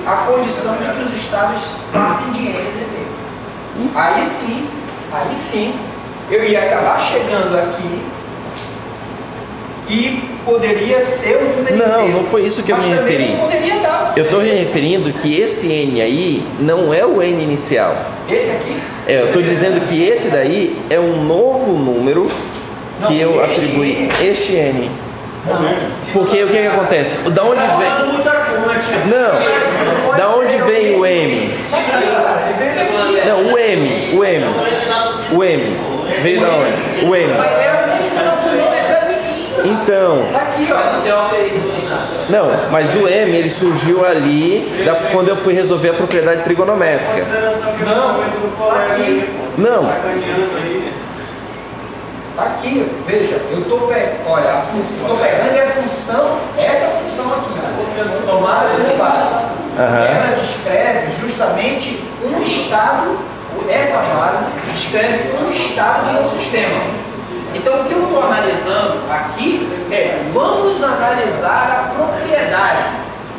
a condição de que os estados partem de n inteiros, aí sim, eu ia acabar chegando aqui e poderia ser um número inteiro. Não foi isso que eu me referi. Eu estou me referindo que esse n aí não é o n inicial. Esse aqui? Eu estou dizendo que esse daí é um novo número que eu atribuí este n. Porque o que acontece? Da onde vem? Não. Da onde vem o m? Não, o m veio da onde? O m. Então, não, mas o m ele surgiu ali quando eu fui resolver a propriedade trigonométrica. Não. Tá aqui, veja, eu estou pegando a função, essa função aqui, tomada como base. Ela descreve justamente um estado, essa base descreve um estado do meu sistema. Então, o que eu estou analisando aqui vamos analisar a propriedade.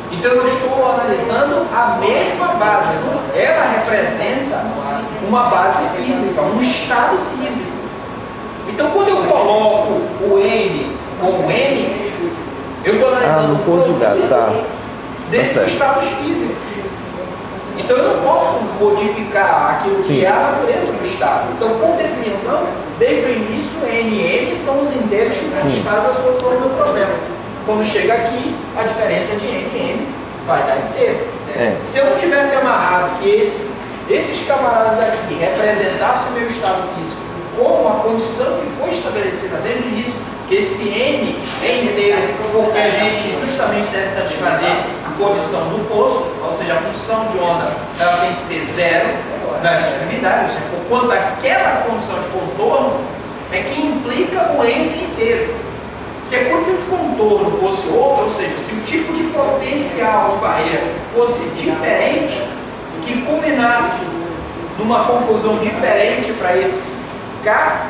Então, eu estou analisando a mesma base. Ela representa uma base física, um estado físico. Então, quando eu coloco o n com o n, eu estou analisando o conjugado desses estados físicos. Então, eu não posso modificar aquilo que é a natureza do estado. Então, por definição, desde o início, n e m são os inteiros que satisfazem a solução do meu problema. Quando chega aqui, a diferença de n e m vai dar inteiro. Se eu não tivesse amarrado que esses camaradas aqui representassem o meu estado físico com a condição que foi estabelecida desde o início, que esse n é inteiro, porque a gente justamente deve satisfazer a condição do poço, ou seja, a função de onda ela tem que ser zero da distribuidade, por conta daquela condição de contorno é que implica o n ser inteiro. Se a condição de contorno fosse outra, ou seja, se o tipo de potencial de barreira fosse diferente, que culminasse numa conclusão diferente para esse K,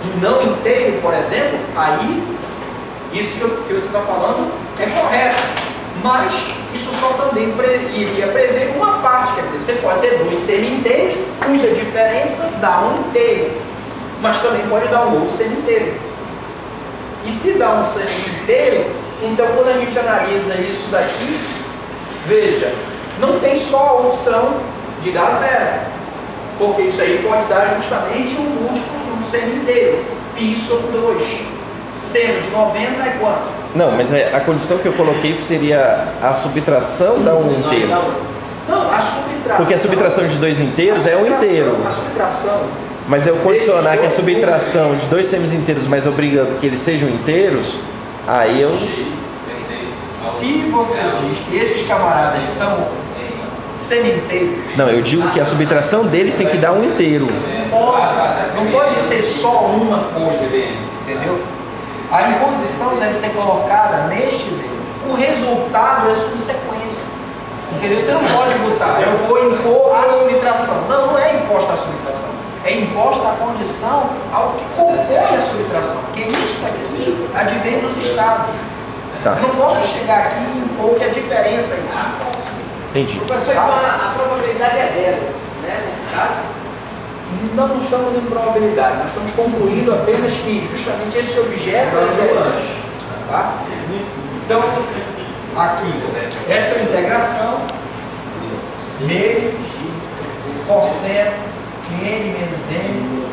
um não inteiro, por exemplo, aí isso que você está falando é correto. Mas isso só também iria prever uma parte, quer dizer, você pode ter dois semi-inteiros, cuja diferença dá um inteiro, mas também pode dar um outro semi-inteiro. E se dá um semi-inteiro, então quando a gente analisa isso daqui, veja, não tem só a opção de dar zero, porque isso aí pode dar justamente um múltiplo de um semi-inteiro, π sobre 2, seno de 90 é quanto? Não, mas a condição que eu coloquei seria a subtração da um inteiro. Não, a subtração. Porque a subtração de dois inteiros é um inteiro. A subtração. Mas eu condicionar que a subtração de dois semis inteiros, mas obrigando que eles sejam inteiros, aí eu... Se você diz que esses camaradas são semi-inteiros... Não, eu digo que a subtração deles tem que dar um inteiro. Não pode ser só uma coisa, entendeu? A imposição deve ser colocada nestes erros. O resultado é subsequência. Entendeu? Você não pode botar, eu vou impor a subtração. Não, não é imposta a subtração. É imposta a condição ao que compõe a subtração. Porque isso aqui advém dos estados. Tá. Eu não posso chegar aqui e impor que a diferença é isso. Entendi. Professor, então a probabilidade é zero, né, nesse caso? Nós não estamos em probabilidade, nós estamos concluindo apenas que justamente esse objeto é zero. Tá? Então, aqui, essa integração, meio, cosseno de n menos n,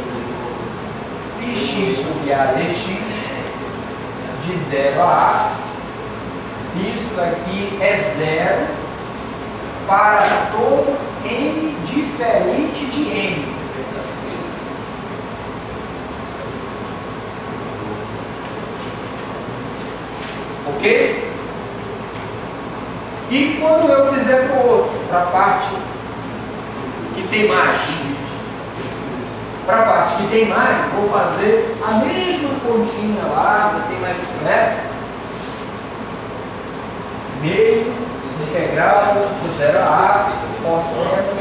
πx sobre a dx, de 0 a a, isso aqui é zero para todo n diferente de n. Ok? E quando eu fizer para o outro, para a parte que tem mais, para a parte que tem mais, vou fazer a mesma continha lá, que tem mais, né? Meio integral de 0 a a, cosseno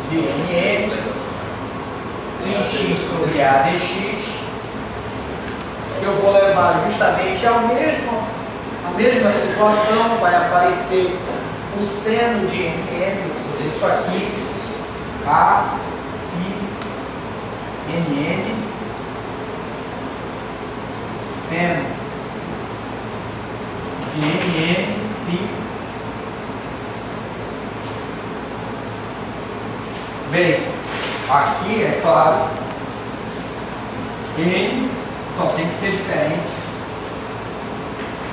de nn, πx sobre a dx, eu vou levar justamente ao mesmo a mesma situação, vai aparecer o seno de nn, ou seja, isso aqui, a, i, nn, seno de nn, pi. Bem, aqui é claro, n só tem que ser diferente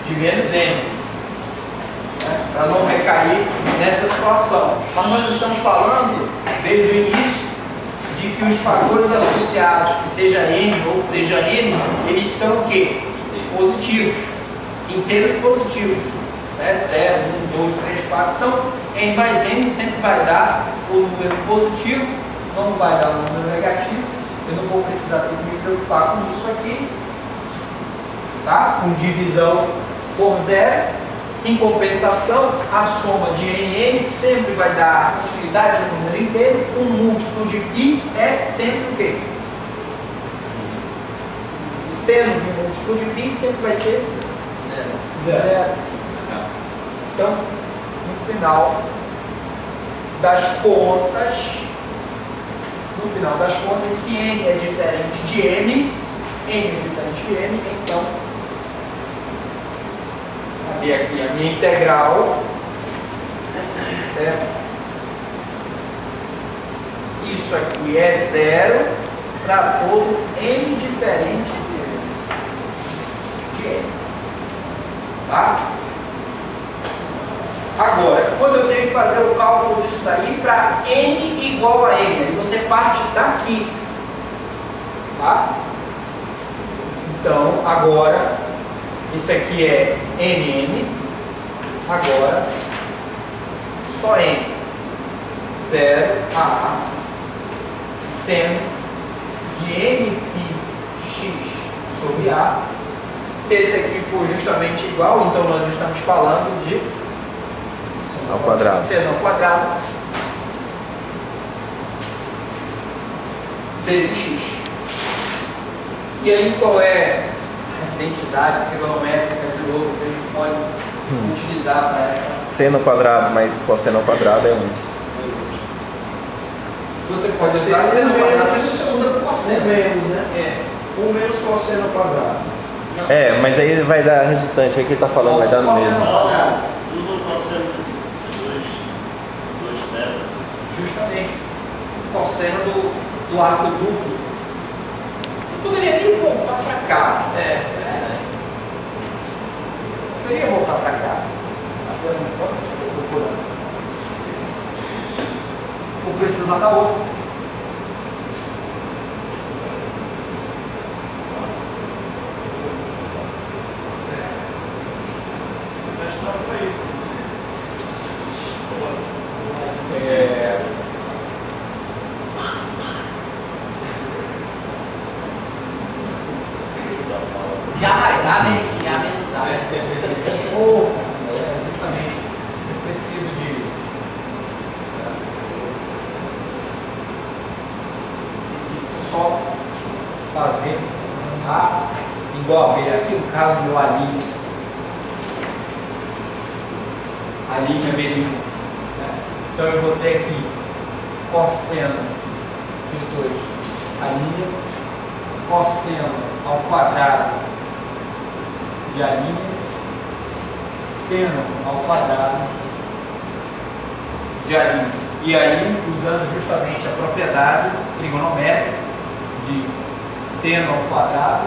de menos n, né, para não recair nessa situação. Mas nós estamos falando, desde o início, de que os fatores associados, que seja n ou seja n, eles são o quê? Positivos, inteiros positivos, né? 0, 1, 2, 3, 4, então n mais n sempre vai dar o número positivo, não vai dar o número negativo. Eu não vou precisar ter que me preocupar com isso aqui, tá? Com divisão por zero. Em compensação, a soma de nn sempre vai dar a continuidade do número inteiro. Um múltiplo de π é sempre o quê? Seno de um múltiplo de π sempre vai ser zero. Então, no final das contas, se n é diferente de m é diferente de m, então cadê aqui a minha integral? Isso aqui é zero para todo n diferente de n. Tá? Agora, quando eu tenho que fazer o cálculo disso daí para n igual a n, aí você parte daqui. Tá? Então, agora, isso aqui é nn, agora, só n, 0 a a, seno de nπx sobre a, Se esse aqui for justamente igual, então nós estamos falando de Ao quadrado. seno ao quadrado d de x. E aí qual é a identidade trigonométrica de novo que a gente pode utilizar para essa? Seno ao quadrado mais cosseno ao quadrado é 1. Você pode Ser usar seno ao quadrado, menos- você usa Um cosseno. menos, né? É. 1 menos cosseno ao quadrado. É, mas aí vai dar resultante, aí que ele tá falando, vai dar no Cosseno mesmo. ao quadrado. Usa o cosseno de 2 θ. Justamente o cosseno do arco duplo. Eu poderia nem voltar para cá. Poderia voltar para cá. Agora não pode, deixa eu procurar. Vou precisar da outra. Já mais A, né? Já menos A. Justamente. Eu preciso de. Só fazer A igual a B. Aqui no caso meu A'. A linha B'. Né? Então eu vou ter aqui cosseno de 2 a linha, cosseno ao quadrado de A', seno ao quadrado de A'. E aí, usando justamente a propriedade trigonométrica de seno ao quadrado,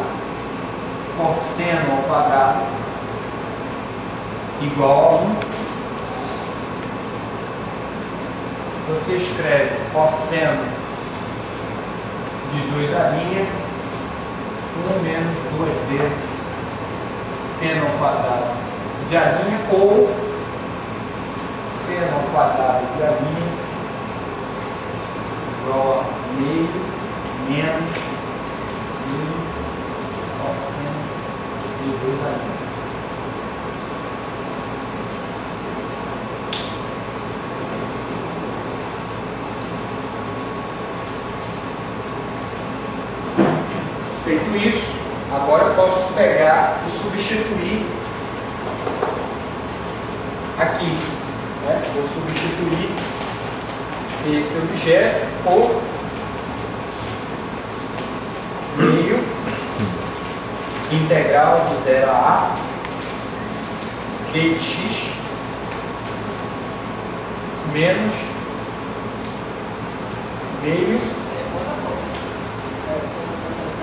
cosseno ao quadrado igual a 1, você escreve cosseno de 2 a linha, 1 menos 2 vezes seno ao quadrado de A' ou seno ao quadrado de A' igual a meio menos 1 cosseno de 2 A'. Feito isso, agora eu posso pegar e substituir aqui. Né? Vou substituir esse objeto por meio integral de 0 a A d de x menos meio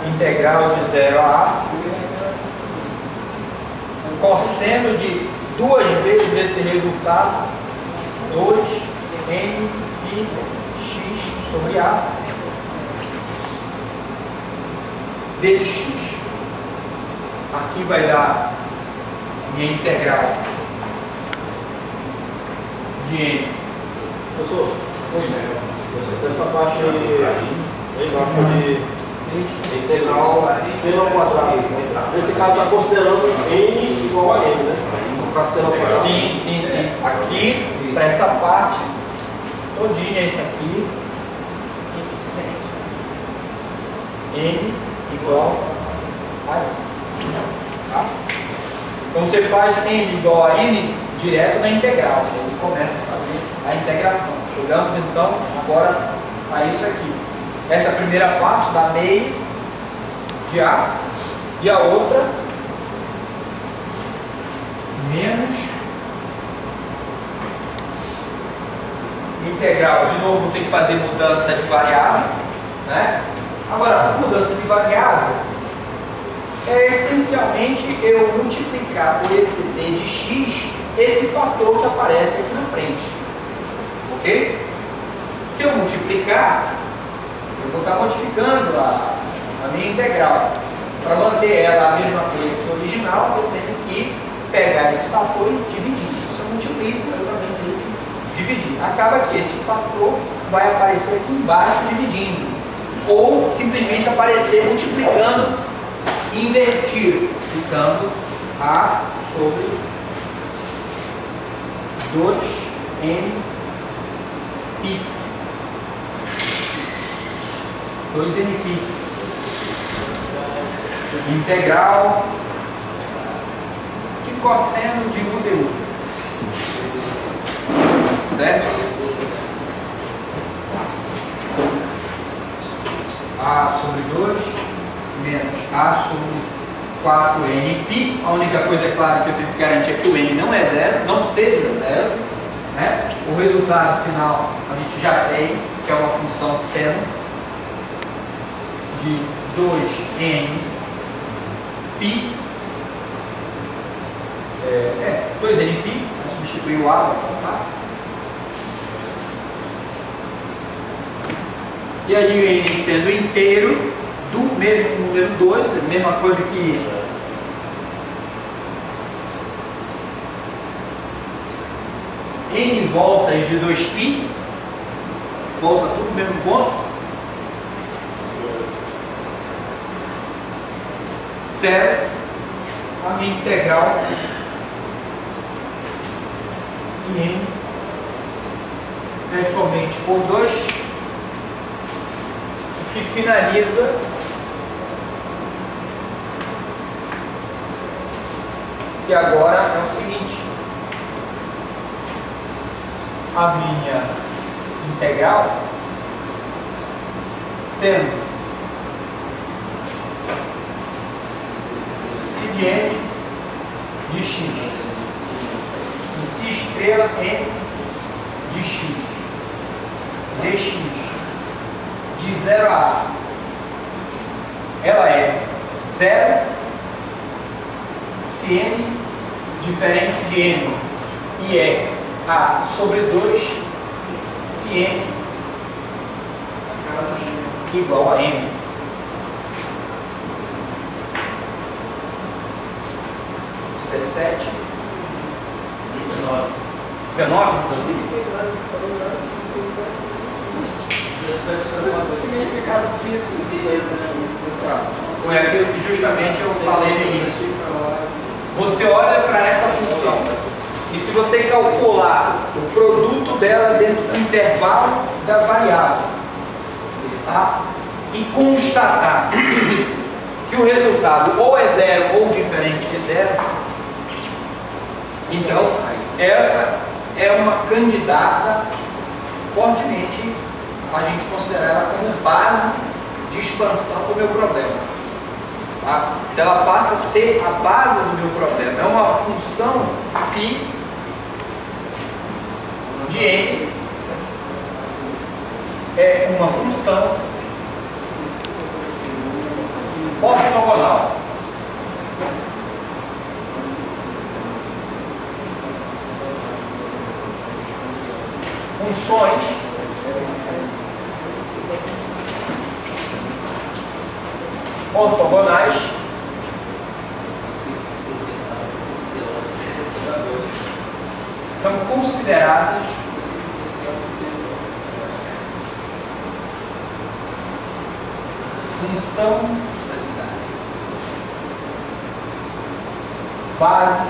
integral de 0 a A, cosseno de 2 vezes esse resultado, 2n pi x sobre A, d de x. Aqui vai dar minha integral de n. Professor, Oi, essa parte aí, embaixo de integral seno ao quadrado. Nesse caso está considerando n igual a n, né? Para seno ao quadrado. Sim, sim, sim. Aqui, para essa parte, todinha esse aqui, n igual a n. Tá? Então você faz n igual a n direto na integral. A gente começa a fazer a integração. Chegamos então agora a isso aqui. Essa primeira parte dá meio de A e a outra menos integral. De novo tem que fazer mudança de variável, né? Agora, mudança de variável é essencialmente eu multiplicar por esse d de x esse fator que aparece aqui na frente, ok? Se eu multiplicar, eu vou estar modificando a minha integral. Para manter ela a mesma coisa que o original, eu tenho que pegar esse fator e dividir. Se eu multiplico, eu também tenho que dividir. Acaba que esse fator vai aparecer aqui embaixo dividindo. Ou simplesmente aparecer multiplicando invertir, ficando A sobre 2n π. 2n π. Integral de cosseno de u du. Certo? A sobre 2 menos A sobre 4nπ. A única coisa, claro, que eu tenho que garantir é que o n não é zero, não seja zero. Né? O resultado final a gente já tem, que é uma função seno de 2n π. 2n π, vai substituir o A, vai contar. E aí n sendo inteiro do mesmo número 2, a mesma coisa que n voltas de 2π, volta tudo no mesmo ponto, certo? A minha integral em n é somente por 2, que finaliza que agora é o seguinte: a minha integral sendo si de n de x e si estrela n de x dx de 0 a A, ela é 0 se n diferente de n e é A sobre 2 se n igual a n. Isso é 7, 19. O significado físico disso aí, pessoal. Foi aquilo que justamente eu falei no início. Você olha para essa função e se você calcular o produto dela dentro do intervalo da variável, tá? E constatar que o resultado ou é zero ou diferente de zero, então essa é uma candidata fortemente a gente considerar ela como base de expansão do meu problema. Tá? Ela passa a ser a base do meu problema. É uma função φ de n, é uma função ortogonal. Funções ortogonais são consideradas função base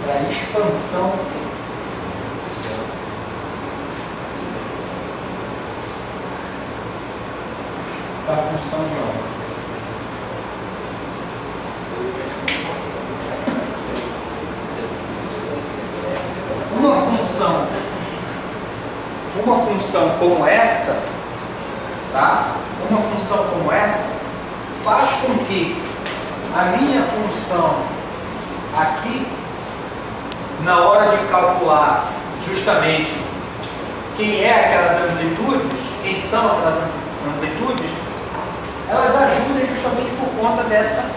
da expansão da função de onda. Uma função como essa, tá? Uma função como essa faz com que a minha função aqui, na hora de calcular justamente quem é aquelas amplitudes, quem são aquelas amplitudes, elas ajudem justamente por conta dessa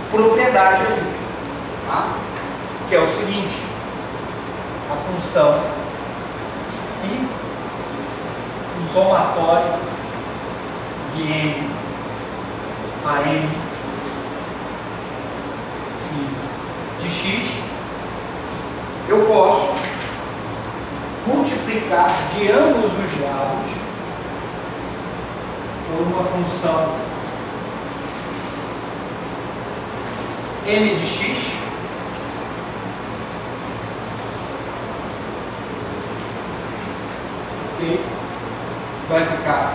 propriedade ali, tá? Que é o seguinte: a função φ somatório de n a n φ de x, eu posso multiplicar de ambos os lados por uma função m de x ok, vai ficar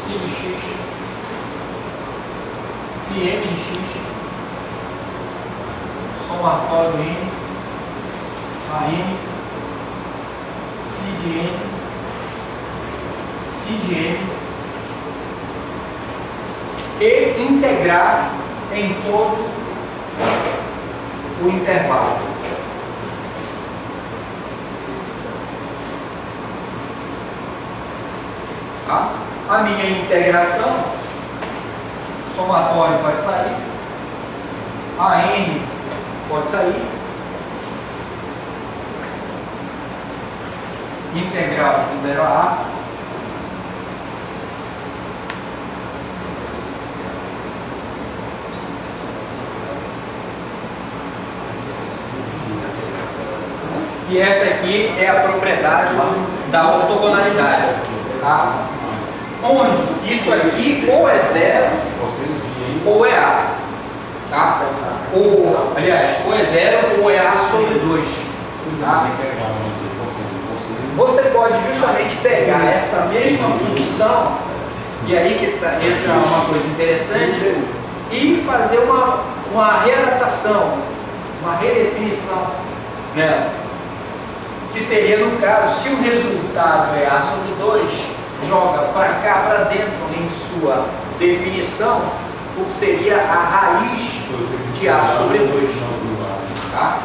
φ de x, φm de x, somatório n, a n, φ de n, φ de n, e integrar em todo o intervalo. Tá? A minha integração, somatório vai sair, a n pode sair, integral de 0 a a, e essa aqui é a propriedade da ortogonalidade, tá? Onde isso aqui ou é 0 ou é a, tá? Ou, aliás, ou é 0 ou é a sobre 2, tá? Você pode justamente pegar essa mesma função, e aí que entra uma coisa interessante, e fazer uma readaptação, uma redefinição dela, que seria, no caso, se o resultado é a sobre 2, joga para cá, para dentro em sua definição, o que seria a raiz de a sobre 2. Tá?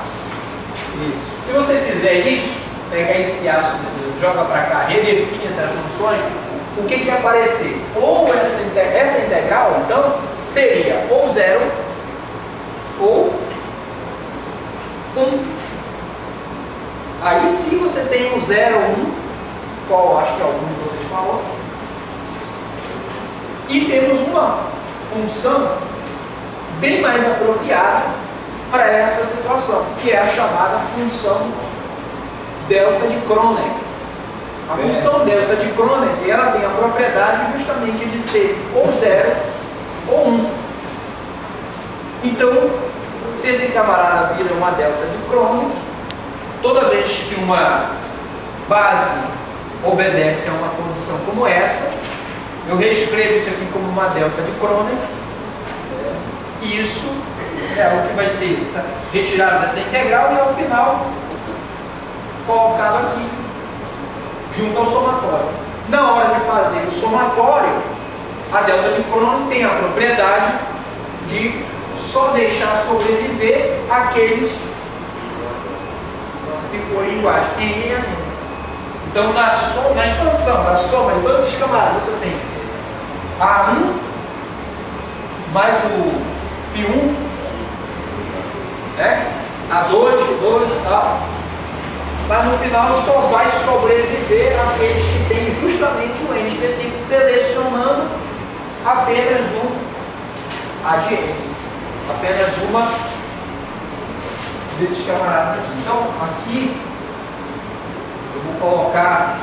Isso. Se você fizer isso, pegar esse a sobre 2, joga para cá, redefine essas funções, o que vai aparecer? Ou essa integral, então, seria ou 0 ou 1. Aí sim você tem um 0 ou 1, qual acho que é algum que vocês falou. E temos uma função bem mais apropriada para essa situação, que é a chamada função delta de Kronecker. A função delta de Kronecker, ela tem a propriedade justamente de ser ou 0 ou 1. Então, se esse camarada vira uma delta de Kronecker, toda vez que uma base obedece a uma condição como essa, eu reescrevo isso aqui como uma delta de Kronecker, e isso é o que vai ser retirado dessa integral e ao final colocado aqui, junto ao somatório. Na hora de fazer o somatório, a delta de Kronecker tem a propriedade de só deixar sobreviver aqueles que forem iguais, n e a n. Então, na expansão, na soma de todos esses camaradas, você tem A1 mais o φ1, né? A2, φ2 e tal. Mas no final só vai sobreviver aqueles que têm justamente um n específico, selecionando apenas um A de n. Apenas uma desses camaradas aqui. Então, aqui eu vou colocar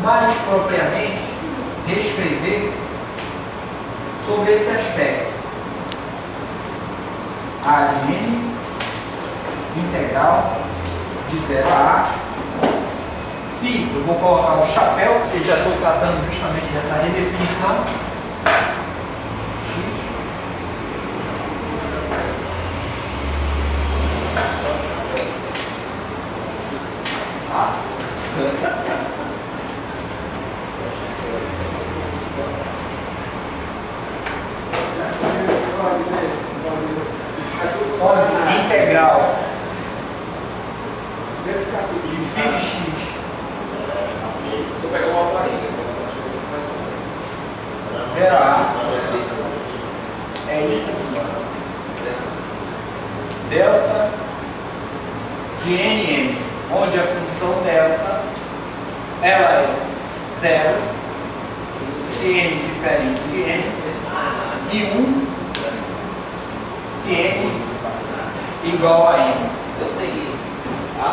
mais propriamente, reescrever sobre esse aspecto. A de n integral de 0 a a. Φ, eu vou colocar o chapéu, porque já estou tratando justamente dessa redefinição. Integral de φ de x. Vou pegar uma aparelho. 0 a a. É isso aqui. Delta de nm, onde a função delta ela é 0, se n diferente de n, e 1 se n igual a n. Tá?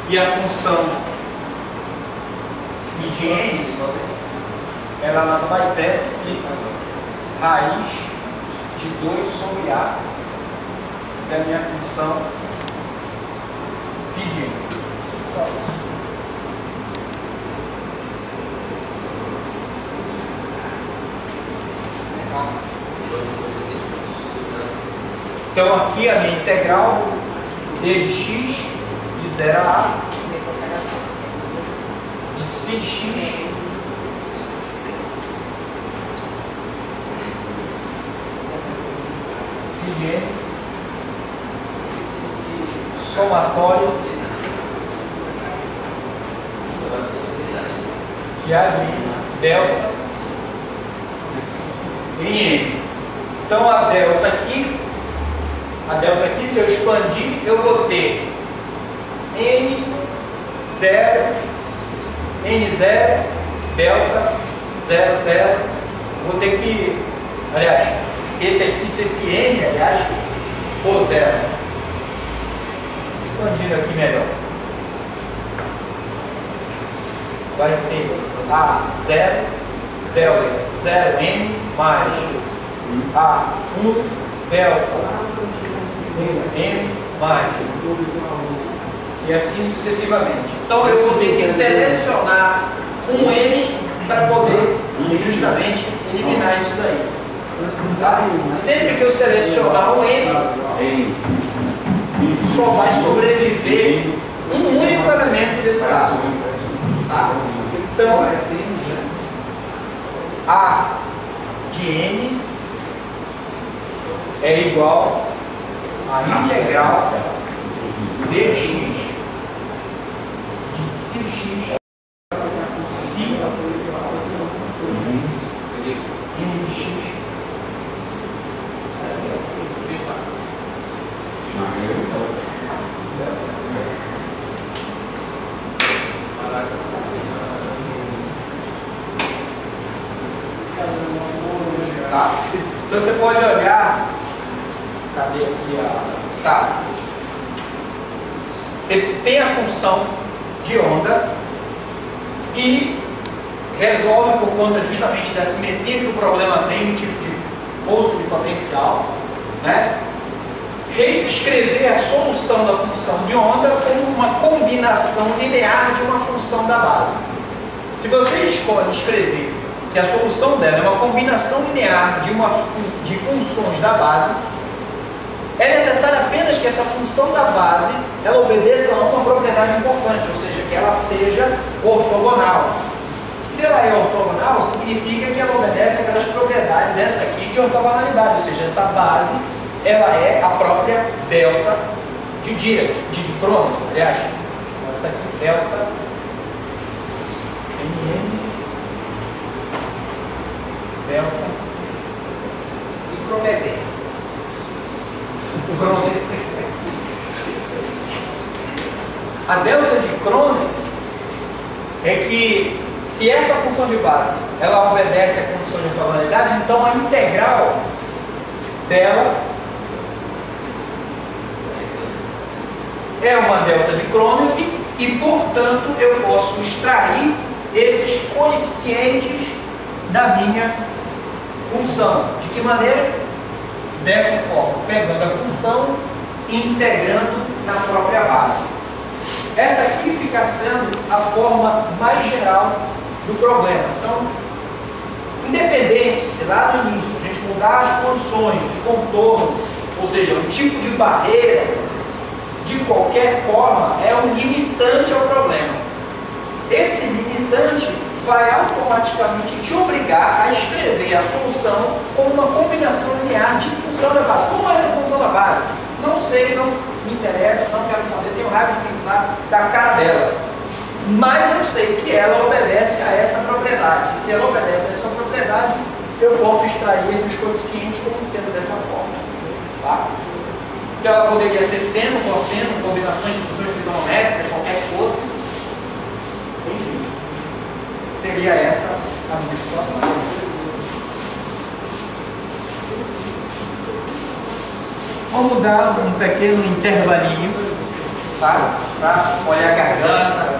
E a função de n, ela nada mais é que raiz de 2 sobre a da minha função φ de n. Só isso. Então aqui a minha integral d de x de 0 a a de psi de x φ de n somatório de a de n delta em n. Então a delta aqui, se eu expandir, eu vou ter n0, n0, delta, 0, 0. Vou ter que, aliás, se esse n, aliás, for 0. Expandindo aqui melhor. Vai ser a0, delta, 0n, mais a1, delta, n, mais. E assim sucessivamente. Então eu vou ter que selecionar um n para poder justamente eliminar isso daí. Tá? Sempre que eu selecionar um n, só vai sobreviver um único elemento desse caso. Tá? Então, a de n é igual a integral dx de cx φ n de x. Tá? Então você pode olhar, cadê aqui a... Tá. Você tem a função de onda e resolve por conta justamente da simetria que o problema tem, um tipo de bolso de potencial, né? Reescrever a solução da função de onda como uma combinação linear de uma função da base. Se você escolhe escrever que a solução dela é uma combinação linear de funções da base, é necessário apenas que essa função da base ela obedeça a uma propriedade importante, ou seja, que ela seja ortogonal. Se ela é ortogonal, significa que ela obedece aquelas propriedades, essa aqui, de ortogonalidade, ou seja, essa base ela é a própria delta de Dirac, de Kronecker, aliás. Essa aqui, delta Nn delta E Kronecker. A delta de Kronecker é que se essa função de base ela obedece à condição de ortogonalidade, então a integral dela é uma delta de Kronecker e, portanto, eu posso extrair esses coeficientes da minha função. De que maneira? Dessa forma, pegando a função e integrando na própria base. Essa aqui fica sendo a forma mais geral do problema. Então, independente se lá no início a gente mudar as condições de contorno, ou seja, o tipo de barreira, de qualquer forma, é um limitante ao problema. Esse limitante vai automaticamente te obrigar a escrever a solução como uma combinação linear de função da base. Como é essa função da base? Não sei, não me interessa, não quero saber, tenho raiva de pensar da cara dela. Mas eu sei que ela obedece a essa propriedade. Se ela obedece a essa propriedade, eu posso extrair esses coeficientes como sendo dessa forma. Tá? Então ela poderia ser seno, cosseno, combinações de funções trigonométricas, qualquer coisa. Enfim, seria essa a minha situação. Vamos dar um pequeno intervalinho tá? Para olhar a garganta.